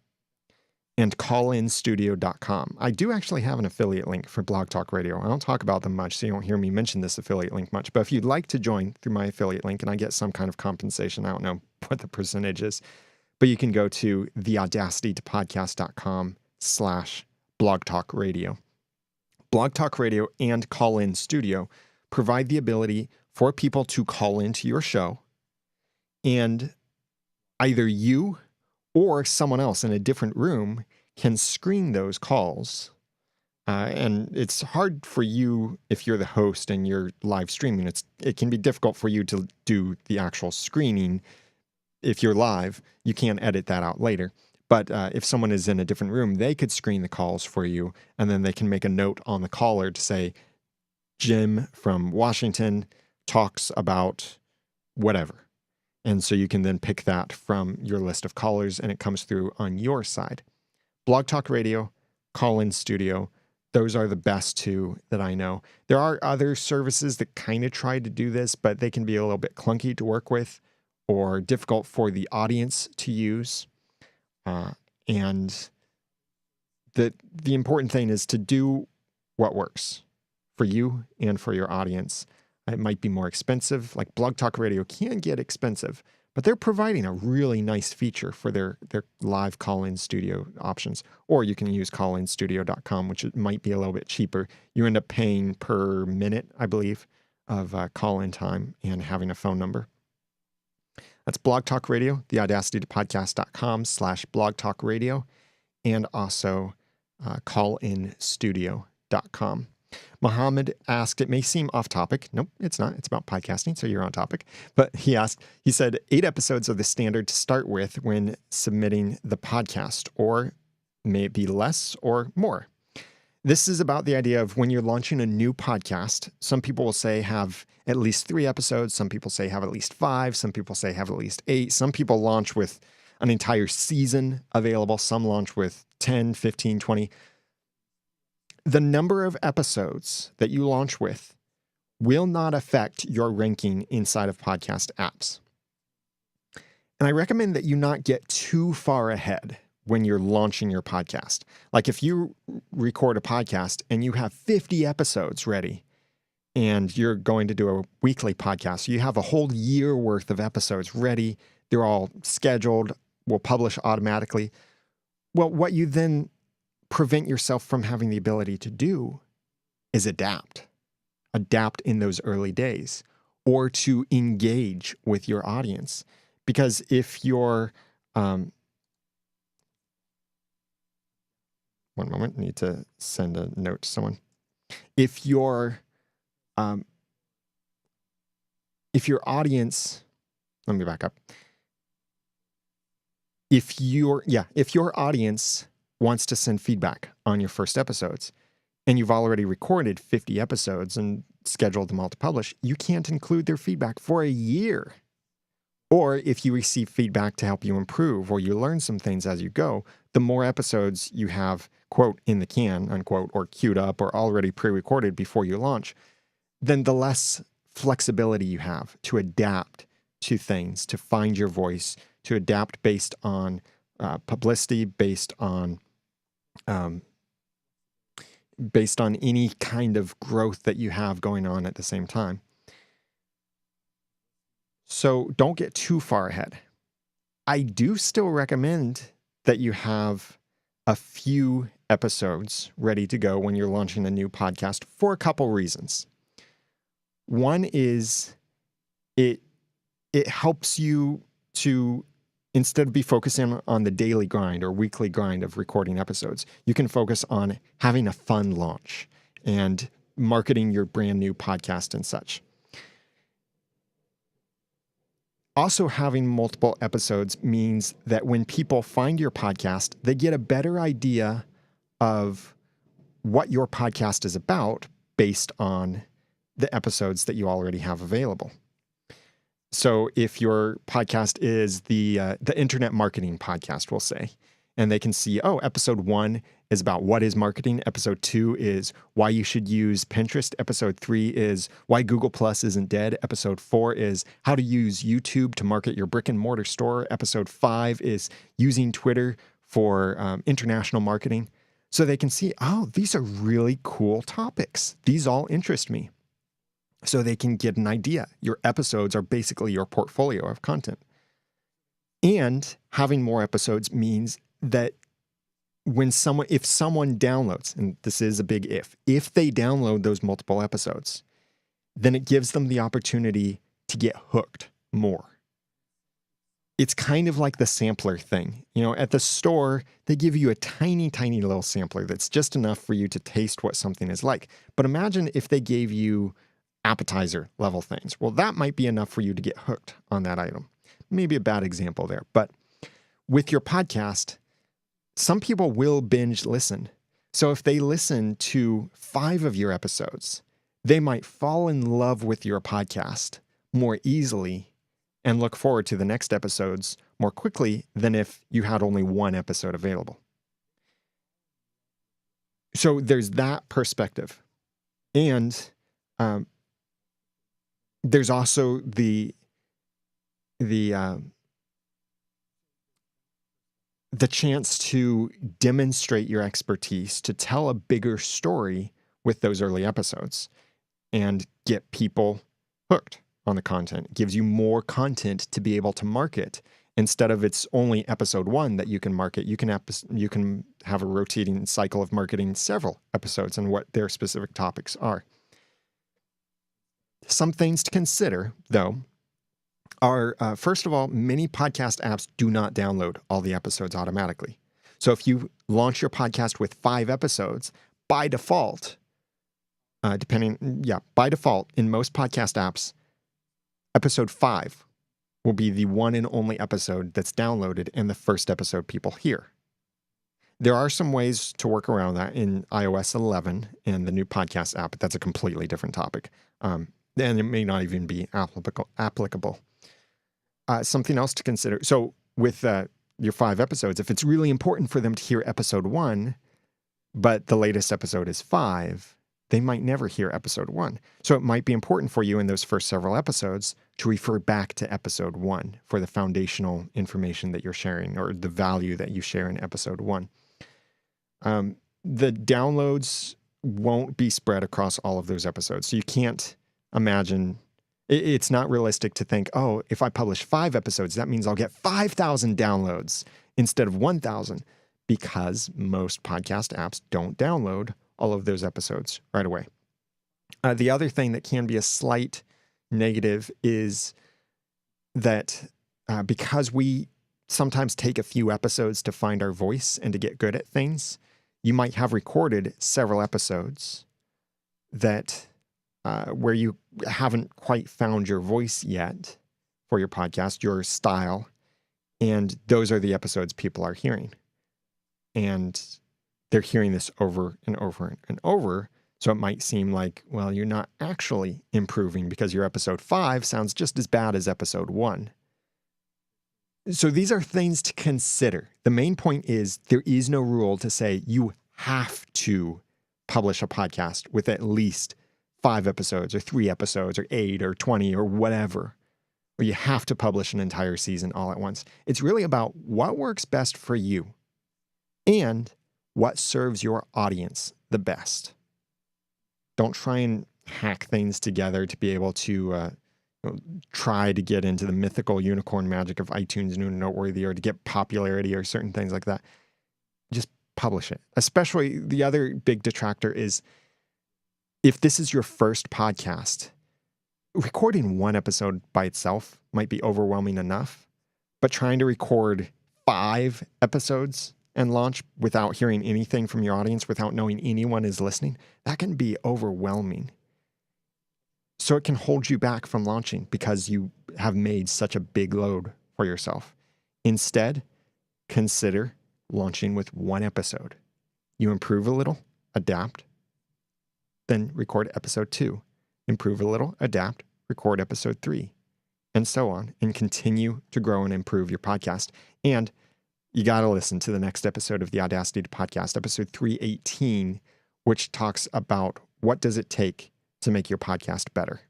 and callinstudio.com. I do actually have an affiliate link for Blog Talk Radio. I don't talk about them much, so you won't hear me mention this affiliate link much. But if you'd like to join through my affiliate link, and I get some kind of compensation, I don't know what the percentage is, but you can go to theaudacitytopodcast.com/Blog Talk Radio. Blog Talk Radio and Call In Studio provide the ability for people to call into your show, and either you or someone else in a different room can screen those calls. And it's hard for you if you're the host and you're live streaming. It can be difficult for you to do the actual screening. If you're live, you can edit that out later. But if someone is in a different room, they could screen the calls for you, and then they can make a note on the caller to say, Jim from Washington talks about whatever. And so you can then pick that from your list of callers, and it comes through on your side. Blog Talk Radio, Call In Studio, those are the best two that I know. There are other services that kind of try to do this, but they can be a little bit clunky to work with or difficult for the audience to use. And the important thing is to do what works for you and for your audience. It might be more expensive. Like Blog Talk Radio can get expensive, but they're providing a really nice feature for their live call-in studio options. Or you can use callinstudio.com, which might be a little bit cheaper. You end up paying per minute, I believe, of call-in time and having a phone number. That's Blog Talk Radio, the audacitypodcast.com/blogtalkradio, and also callinstudio.com. Mohamed asked, it may seem off topic. Nope, it's not. It's about podcasting, so you're on topic. But he said, 8 episodes are the standard to start with when submitting the podcast, or may it be less or more? This is about the idea of when you're launching a new podcast. Some people will say have at least 3 episodes. Some people say have at least 5. Some people say have at least 8. Some people launch with an entire season available. Some launch with 10, 15, 20. The number of episodes that you launch with will not affect your ranking inside of podcast apps. And I recommend that you not get too far ahead when you're launching your podcast. Like if you record a podcast and you have 50 episodes ready and you're going to do a weekly podcast, so you have a whole year worth of episodes ready, they're all scheduled, will publish automatically. Well, what you then prevent yourself from having the ability to do is adapt in those early days, or to engage with your audience. Because if you're, one moment, need to send a note to someone. If your audience, let me back up. If your audience wants to send feedback on your first episodes, and you've already recorded 50 episodes and scheduled them all to publish, you can't include their feedback for a year. Or if you receive feedback to help you improve, or you learn some things as you go, the more episodes you have, quote, in the can, unquote, or queued up or already pre-recorded before you launch, then the less flexibility you have to adapt to things, to find your voice, to adapt based on publicity, based on any kind of growth that you have going on at the same time. So don't get too far ahead. I do still recommend that you have a few episodes ready to go when you're launching a new podcast for a couple reasons. One is it helps you to, instead of be focusing on the daily grind or weekly grind of recording episodes, you can focus on having a fun launch and marketing your brand new podcast and such. Also, having multiple episodes means that when people find your podcast, they get a better idea of what your podcast is about based on the episodes that you already have available. So if your podcast is the internet marketing podcast, we'll say, and they can see, oh, episode 1 is about what is marketing. Episode 2 is why you should use Pinterest. Episode 3 is why Google Plus isn't dead. Episode 4 is how to use YouTube to market your brick and mortar store. Episode 5 is using Twitter for international marketing. So they can see, oh, these are really cool topics. These all interest me. So they can get an idea. Your episodes are basically your portfolio of content. And having more episodes means that if someone downloads, and this is a big if they download those multiple episodes, then it gives them the opportunity to get hooked more. It's kind of like the sampler thing. You know, at the store, they give you a tiny, tiny little sampler that's just enough for you to taste what something is like. But imagine if they gave you appetizer level things. Well, that might be enough for you to get hooked on that item. Maybe a bad example there, but with your podcast, some people will binge listen. So if they listen to 5 of your episodes, they might fall in love with your podcast more easily and look forward to the next episodes more quickly than if you had only 1 episode available. So there's that perspective. And there's also the chance to demonstrate your expertise, to tell a bigger story with those early episodes and get people hooked on the content. It gives you more content to be able to market. Instead of it's only episode 1 that you can market, you can have a rotating cycle of marketing several episodes and what their specific topics are. Some things to consider, though, are, first of all, many podcast apps do not download all the episodes automatically. So if you launch your podcast with 5 episodes, by default, by default, in most podcast apps, episode 5 will be the one and only episode that's downloaded and the first episode people hear. There are some ways to work around that in iOS 11 and the new podcast app, but that's a completely different topic. And it may not even be applicable. Something else to consider. So with your 5 episodes, if it's really important for them to hear episode 1, but the latest episode is 5, they might never hear episode 1. So it might be important for you in those first several episodes to refer back to episode 1 for the foundational information that you're sharing or the value that you share in episode 1. The downloads won't be spread across all of those episodes. So you can't imagine, it's not realistic to think, oh, if I publish 5 episodes, that means I'll get 5,000 downloads instead of 1,000, because most podcast apps don't download all of those episodes right away. The other thing that can be a slight negative is that because we sometimes take a few episodes to find our voice and to get good at things, you might have recorded several episodes that where you haven't quite found your voice yet for your podcast, your style, and those are the episodes people are hearing. And they're hearing this over and over and over. So it might seem like, well, you're not actually improving because your episode 5 sounds just as bad as episode 1. So these are things to consider. The main point is there is no rule to say you have to publish a podcast with at least 5 episodes or 3 episodes or 8 or 20 or whatever, or you have to publish an entire season all at once. It's really about what works best for you and what serves your audience the best. Don't try and hack things together to be able to try to get into the mythical unicorn magic of iTunes New and Noteworthy or to get popularity or certain things like that. Just publish it. Especially the other big detractor is if this is your first podcast, recording 1 episode by itself might be overwhelming enough, but trying to record 5 episodes and launch without hearing anything from your audience, without knowing anyone is listening, that can be overwhelming. So it can hold you back from launching because you have made such a big load for yourself. Instead, consider launching with 1 episode. You improve a little, adapt, then record episode 2. Improve a little, adapt, record episode 3, and so on, and continue to grow and improve your podcast. And you got to listen to the next episode of the Audacity Podcast, episode 318, which talks about what does it take to make your podcast better.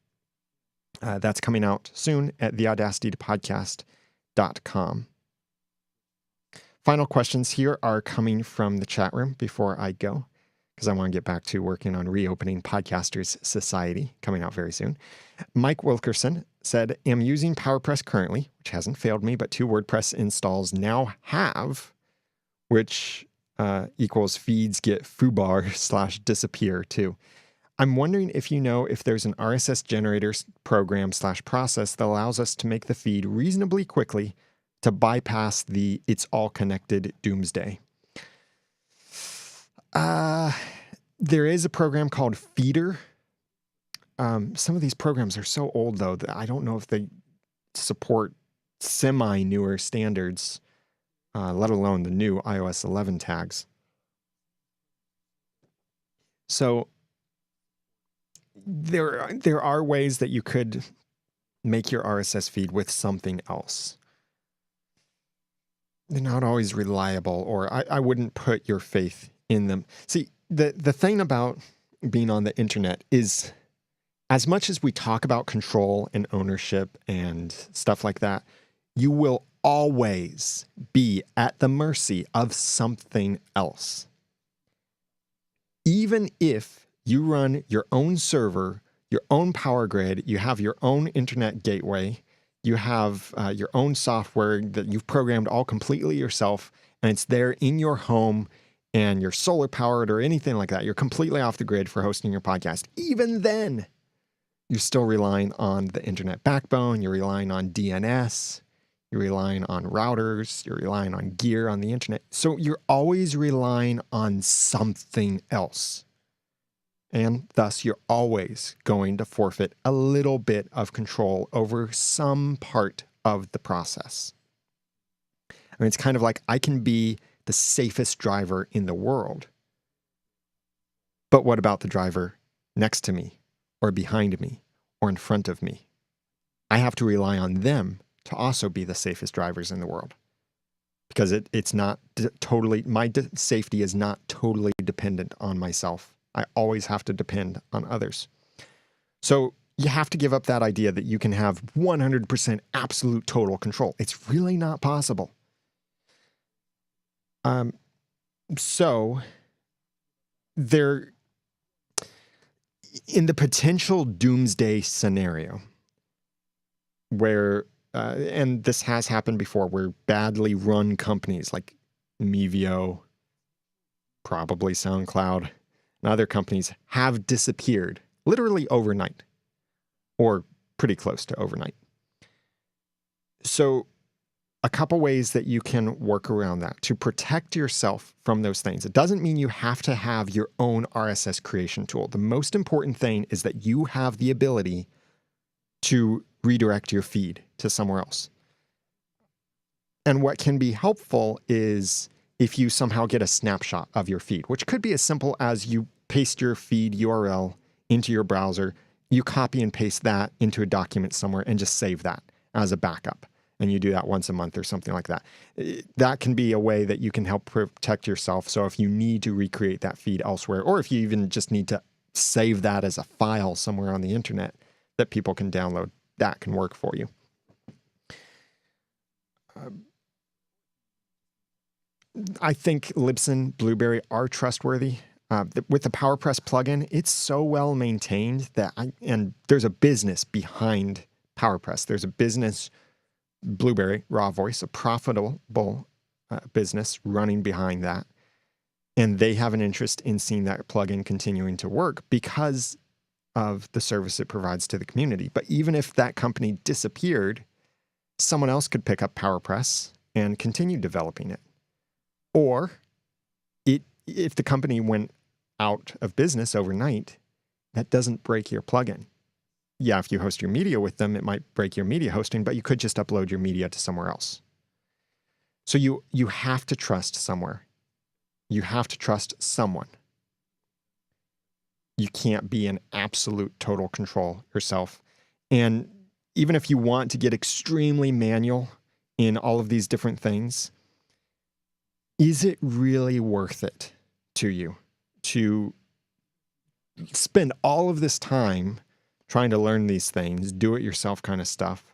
That's coming out soon at theaudacitypodcast.com. Final questions here are coming from the chat room before I go, because I want to get back to working on reopening Podcasters Society, coming out very soon. Mike Wilkerson said, am using PowerPress currently, which hasn't failed me, but 2 WordPress installs now have, which equals feeds get foobar / disappear too. I'm wondering if you know if there's an RSS generator program / process that allows us to make the feed reasonably quickly to bypass the it's all connected doomsday. There is a program called Feeder. Some of these programs are so old, though, that I don't know if they support semi-newer standards, let alone the new iOS 11 tags. So there are ways that you could make your RSS feed with something else. They're not always reliable, or I wouldn't put your faith in them. See, the thing about being on the internet is, as much as we talk about control and ownership and stuff like that, you will always be at the mercy of something else. Even if you run your own server your own power grid, you have your own internet gateway, you have your own software that you've programmed all completely yourself, and it's there in your home, and you're solar powered or anything like that. You're completely off the grid for hosting your podcast. Even then, you're still relying on the internet backbone, you're relying on DNS, you're relying on routers, you're relying on gear on the internet. So you're always relying on something else. And thus, you're always going to forfeit a little bit of control over some part of the process. I mean, it's kind of like I can be the safest driver in the world. But what about the driver next to me, or behind me, or in front of me? I have to rely on them to also be the safest drivers in the world. Because it's not totally, my safety is not totally dependent on myself. I always have to depend on others. So you have to give up that idea that you can have 100% absolute total control. It's really not possible. So there, in the potential doomsday scenario where, and this has happened before, where badly run companies like Mevio, probably SoundCloud, and other companies have disappeared literally overnight, or pretty close to overnight. So a couple ways that you can work around that to protect yourself from those things. It doesn't mean you have to have your own RSS creation tool. The most important thing is that you have the ability to redirect your feed to somewhere else. And what can be helpful is if you somehow get a snapshot of your feed, which could be as simple as you paste your feed URL into your browser, you copy and paste that into a document somewhere and just save that as a backup. And you do that once a month or something like that. That can be a way that you can help protect yourself. So if you need to recreate that feed elsewhere, or if you even just need to save that as a file somewhere on the internet that people can download, that can work for you. I think Libsyn, Blubrry are trustworthy. With the PowerPress plugin, it's so well maintained that and there's a business behind PowerPress. There's a business, Blubrry, Raw Voice, a profitable business running behind that. And they have an interest in seeing that plugin continuing to work because of the service it provides to the community. But even if that company disappeared, someone else could pick up PowerPress and continue developing it. Or if the company went out of business overnight, that doesn't break your plugin. Yeah, if you host your media with them, it might break your media hosting, but you could just upload your media to somewhere else. So you have to trust somewhere. You have to trust someone. You can't be in absolute total control yourself. And even if you want to get extremely manual in all of these different things, is it really worth it to you to spend all of this time trying to learn these things, do it yourself kind of stuff,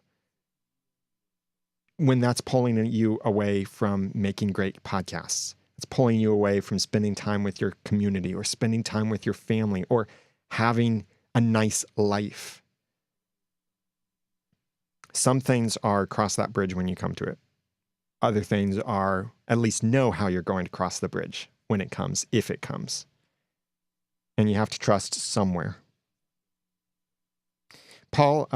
when that's pulling you away from making great podcasts? It's pulling you away from spending time with your community or spending time with your family or having a nice life. Some things are cross that bridge when you come to it. Other things are at least know how you're going to cross the bridge when it comes, if it comes. And you have to trust somewhere. Paul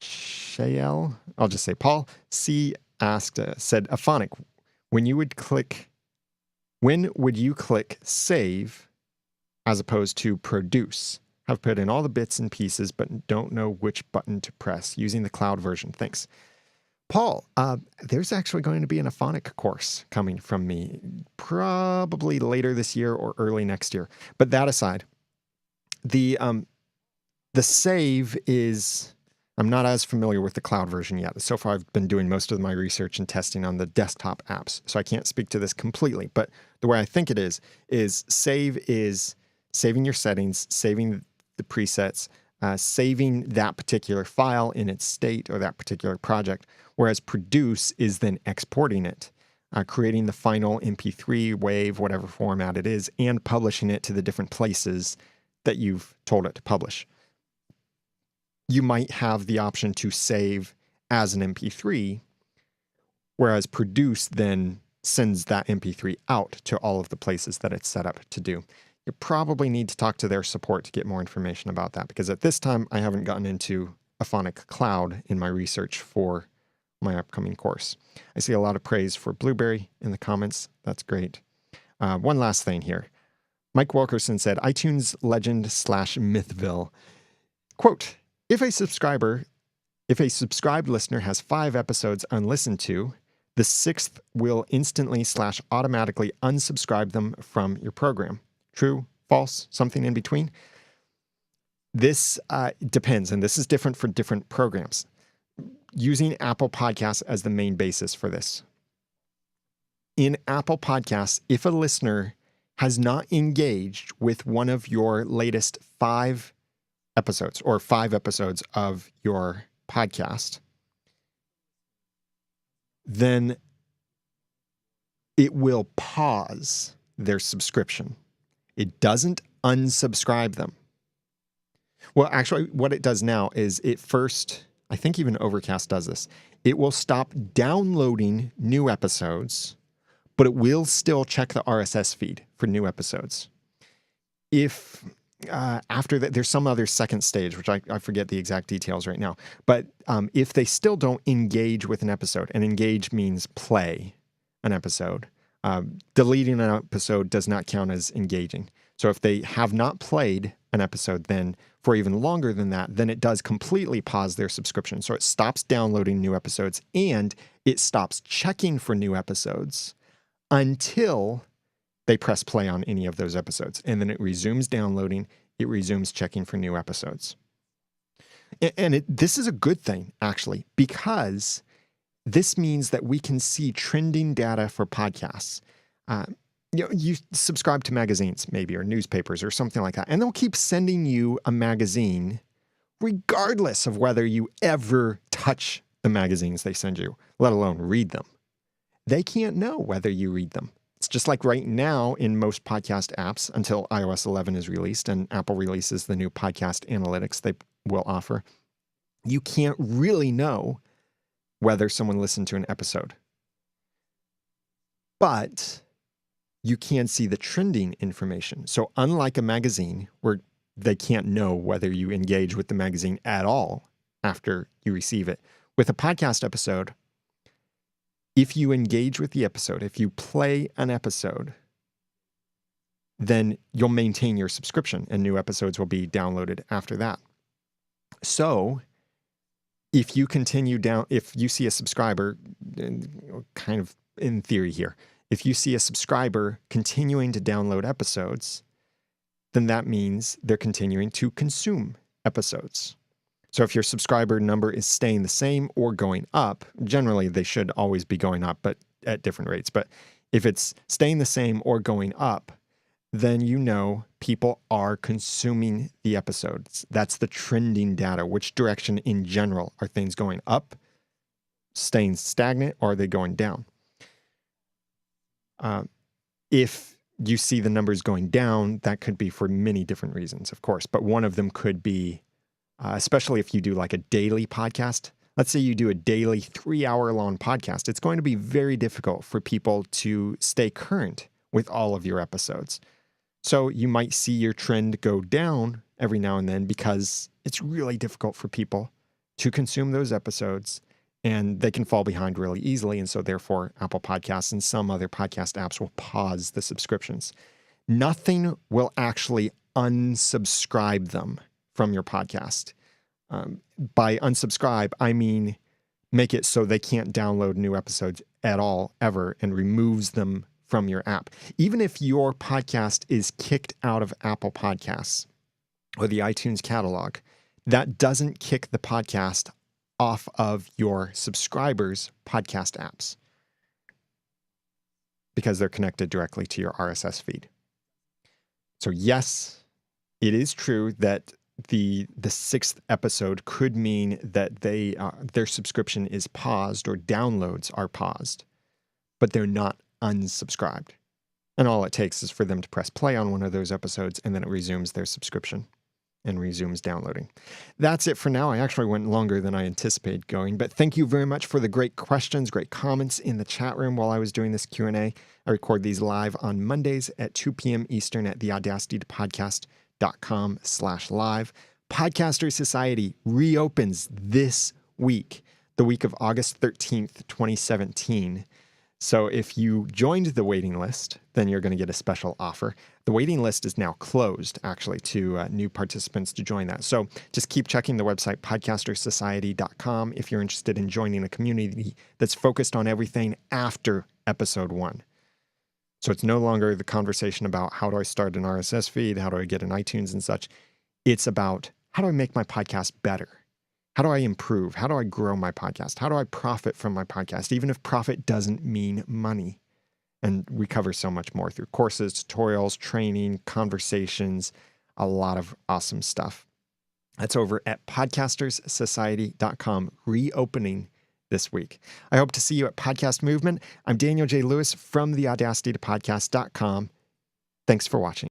Shael, I'll just say Paul C asked, said, Aphonic, when would you click save as opposed to produce? I've put in all the bits and pieces, but don't know which button to press using the cloud version. Thanks. Paul, there's actually going to be an Aphonic course coming from me, probably later this year or early next year. But that aside, the save is, I'm not as familiar with the cloud version yet. So far, I've been doing most of my research and testing on the desktop apps, so I can't speak to this completely. But the way I think it is save is saving your settings, saving the presets, saving that particular file in its state or that particular project, whereas produce is then exporting it, creating the final MP3, WAV, whatever format it is, and publishing it to the different places that you've told it to publish. You might have the option to save as an MP3, whereas Produce then sends that MP3 out to all of the places that it's set up to do. You probably need to talk to their support to get more information about that, because at this time I haven't gotten into Aphonic Cloud in my research for my upcoming course. I see a lot of praise for Blubrry in the comments. That's great. One last thing here. Mike Wilkerson said, iTunes legend / Mythville. Quote, if a subscribed listener has 5 episodes unlistened to, the 6th will instantly / automatically unsubscribe them from your program. True, false, something in between? This depends, and this is different for different programs. Using Apple Podcasts as the main basis for this. In Apple Podcasts, if a listener has not engaged with one of your latest 5 episodes or 5 episodes of your podcast, then it will pause their subscription. It doesn't unsubscribe them. Well, actually, what it does now is it first, I think even Overcast does this, it will stop downloading new episodes, but it will still check the RSS feed for new episodes. If after that, there's some other second stage, which I forget the exact details right now, but if they still don't engage with an episode, and engage means play an episode, deleting an episode does not count as engaging. So if they have not played an episode then for even longer than that, then it does completely pause their subscription. So it stops downloading new episodes and it stops checking for new episodes until they press play on any of those episodes. And then it resumes downloading, it resumes checking for new episodes. And this is a good thing, actually, because this means that we can see trending data for podcasts. You subscribe to magazines, maybe, or newspapers or something like that, and they'll keep sending you a magazine regardless of whether you ever touch the magazines they send you, let alone read them. They can't know whether you read them. It's just like right now in most podcast apps until iOS 11 is released and Apple releases the new podcast analytics they will offer. You can't really know whether someone listened to an episode. But you can see the trending information. So unlike a magazine where they can't know whether you engage with the magazine at all after you receive it, with a podcast episode, if you engage with the episode, if you play an episode, then you'll maintain your subscription and new episodes will be downloaded after that. So if you continue down, if you see a subscriber, kind of in theory here, if you see a subscriber continuing to download episodes, then that means they're continuing to consume episodes. So if your subscriber number is staying the same or going up, generally they should always be going up, but at different rates. But if it's staying the same or going up, then you know people are consuming the episodes. That's the trending data. Which direction in general are things going up, staying stagnant, or are they going down? If you see the numbers going down, that could be for many different reasons, of course. But one of them could be, especially if you do like a daily podcast. Let's say you do a daily 3-hour-long podcast. It's going to be very difficult for people to stay current with all of your episodes. So you might see your trend go down every now and then because it's really difficult for people to consume those episodes. And they can fall behind really easily. And so therefore, Apple Podcasts and some other podcast apps will pause the subscriptions. Nothing will actually unsubscribe them from your podcast. By unsubscribe, I mean make it so they can't download new episodes at all, ever, and removes them from your app. Even if your podcast is kicked out of Apple Podcasts or the iTunes catalog, that doesn't kick the podcast off of your subscribers' podcast apps because they're connected directly to your RSS feed. So yes, it is true that the 6th episode could mean that their subscription is paused or downloads are paused, but they're not unsubscribed. And all it takes is for them to press play on one of those episodes, and then it resumes their subscription and resumes downloading. That's it for now. I actually went longer than I anticipated going, but thank you very much for the great questions, great comments in the chat room while I was doing this Q&A. I record these live on Mondays at 2 p.m. Eastern at theaudacitytopodcast.com/live. Podcaster Society reopens this week, the week of August 13th, 2017. So if you joined the waiting list, then you're going to get a special offer. The waiting list is now closed, actually, to new participants to join that. So just keep checking the website, podcastersociety.com, if you're interested in joining a community that's focused on everything after episode 1. So it's no longer the conversation about how do I start an RSS feed, how do I get an iTunes and such. It's about how do I make my podcast better? How do I improve? How do I grow my podcast? How do I profit from my podcast, even if profit doesn't mean money? And we cover so much more through courses, tutorials, training, conversations, a lot of awesome stuff. That's over at podcasterssociety.com, reopening this week. I hope to see you at Podcast Movement. I'm Daniel J. Lewis from theaudacitytopodcast.com. Thanks for watching.